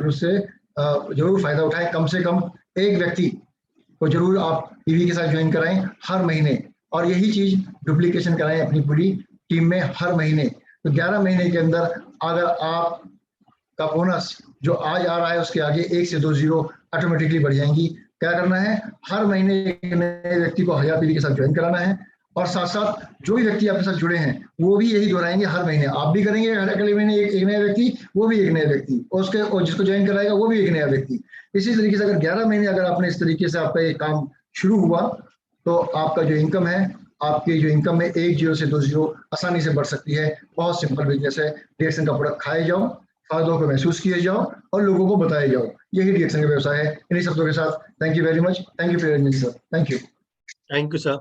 जरूर फायदा उठाएं। कम से कम एक व्यक्ति को जरूर आप टीवी के साथ ज्वाइन कराएं हर महीने, और यही चीज डुप्लीकेशन कराएं अपनी पूरी टीम में हर महीने। तो 11 महीने के अंदर अगर आप का बोनस जो आज आ रहा है उसके आगे 1 से 2 जीरो ऑटोमेटिकली बढ़ जाएंगी। क्या करना है? हर महीने एक नए व्यक्ति को 1000 पीवी के साथ ज्वाइन कराना है, और साथ साथ जो भी व्यक्ति आपके साथ जुड़े हैं वो भी यही दोहराएंगे हर महीने। आप भी करेंगे अगले महीने एक नया व्यक्ति, वो भी एक नया व्यक्ति, और जिसको ज्वाइन कराएगा वो भी एक नया व्यक्ति। इसी तरीके से अगर 11 महीने अगर आपने इस तरीके से आपका ये काम शुरू हुआ, तो आपका जो इनकम है आपकी जो इनकम है 1 जीरो से 2 जीरो आसानी से बढ़ सकती है। बहुत सिंपल बिजनेस है। डिएक्सन का प्रोडक्ट खाए जाओ, फायदों को महसूस किए जाओ और लोगों को बताए जाओ, यही डिएक्सन का व्यवसाय है। इन्हीं शब्दों के साथ thank you very much. Thank you for your sir. Thank you. Thank you sir.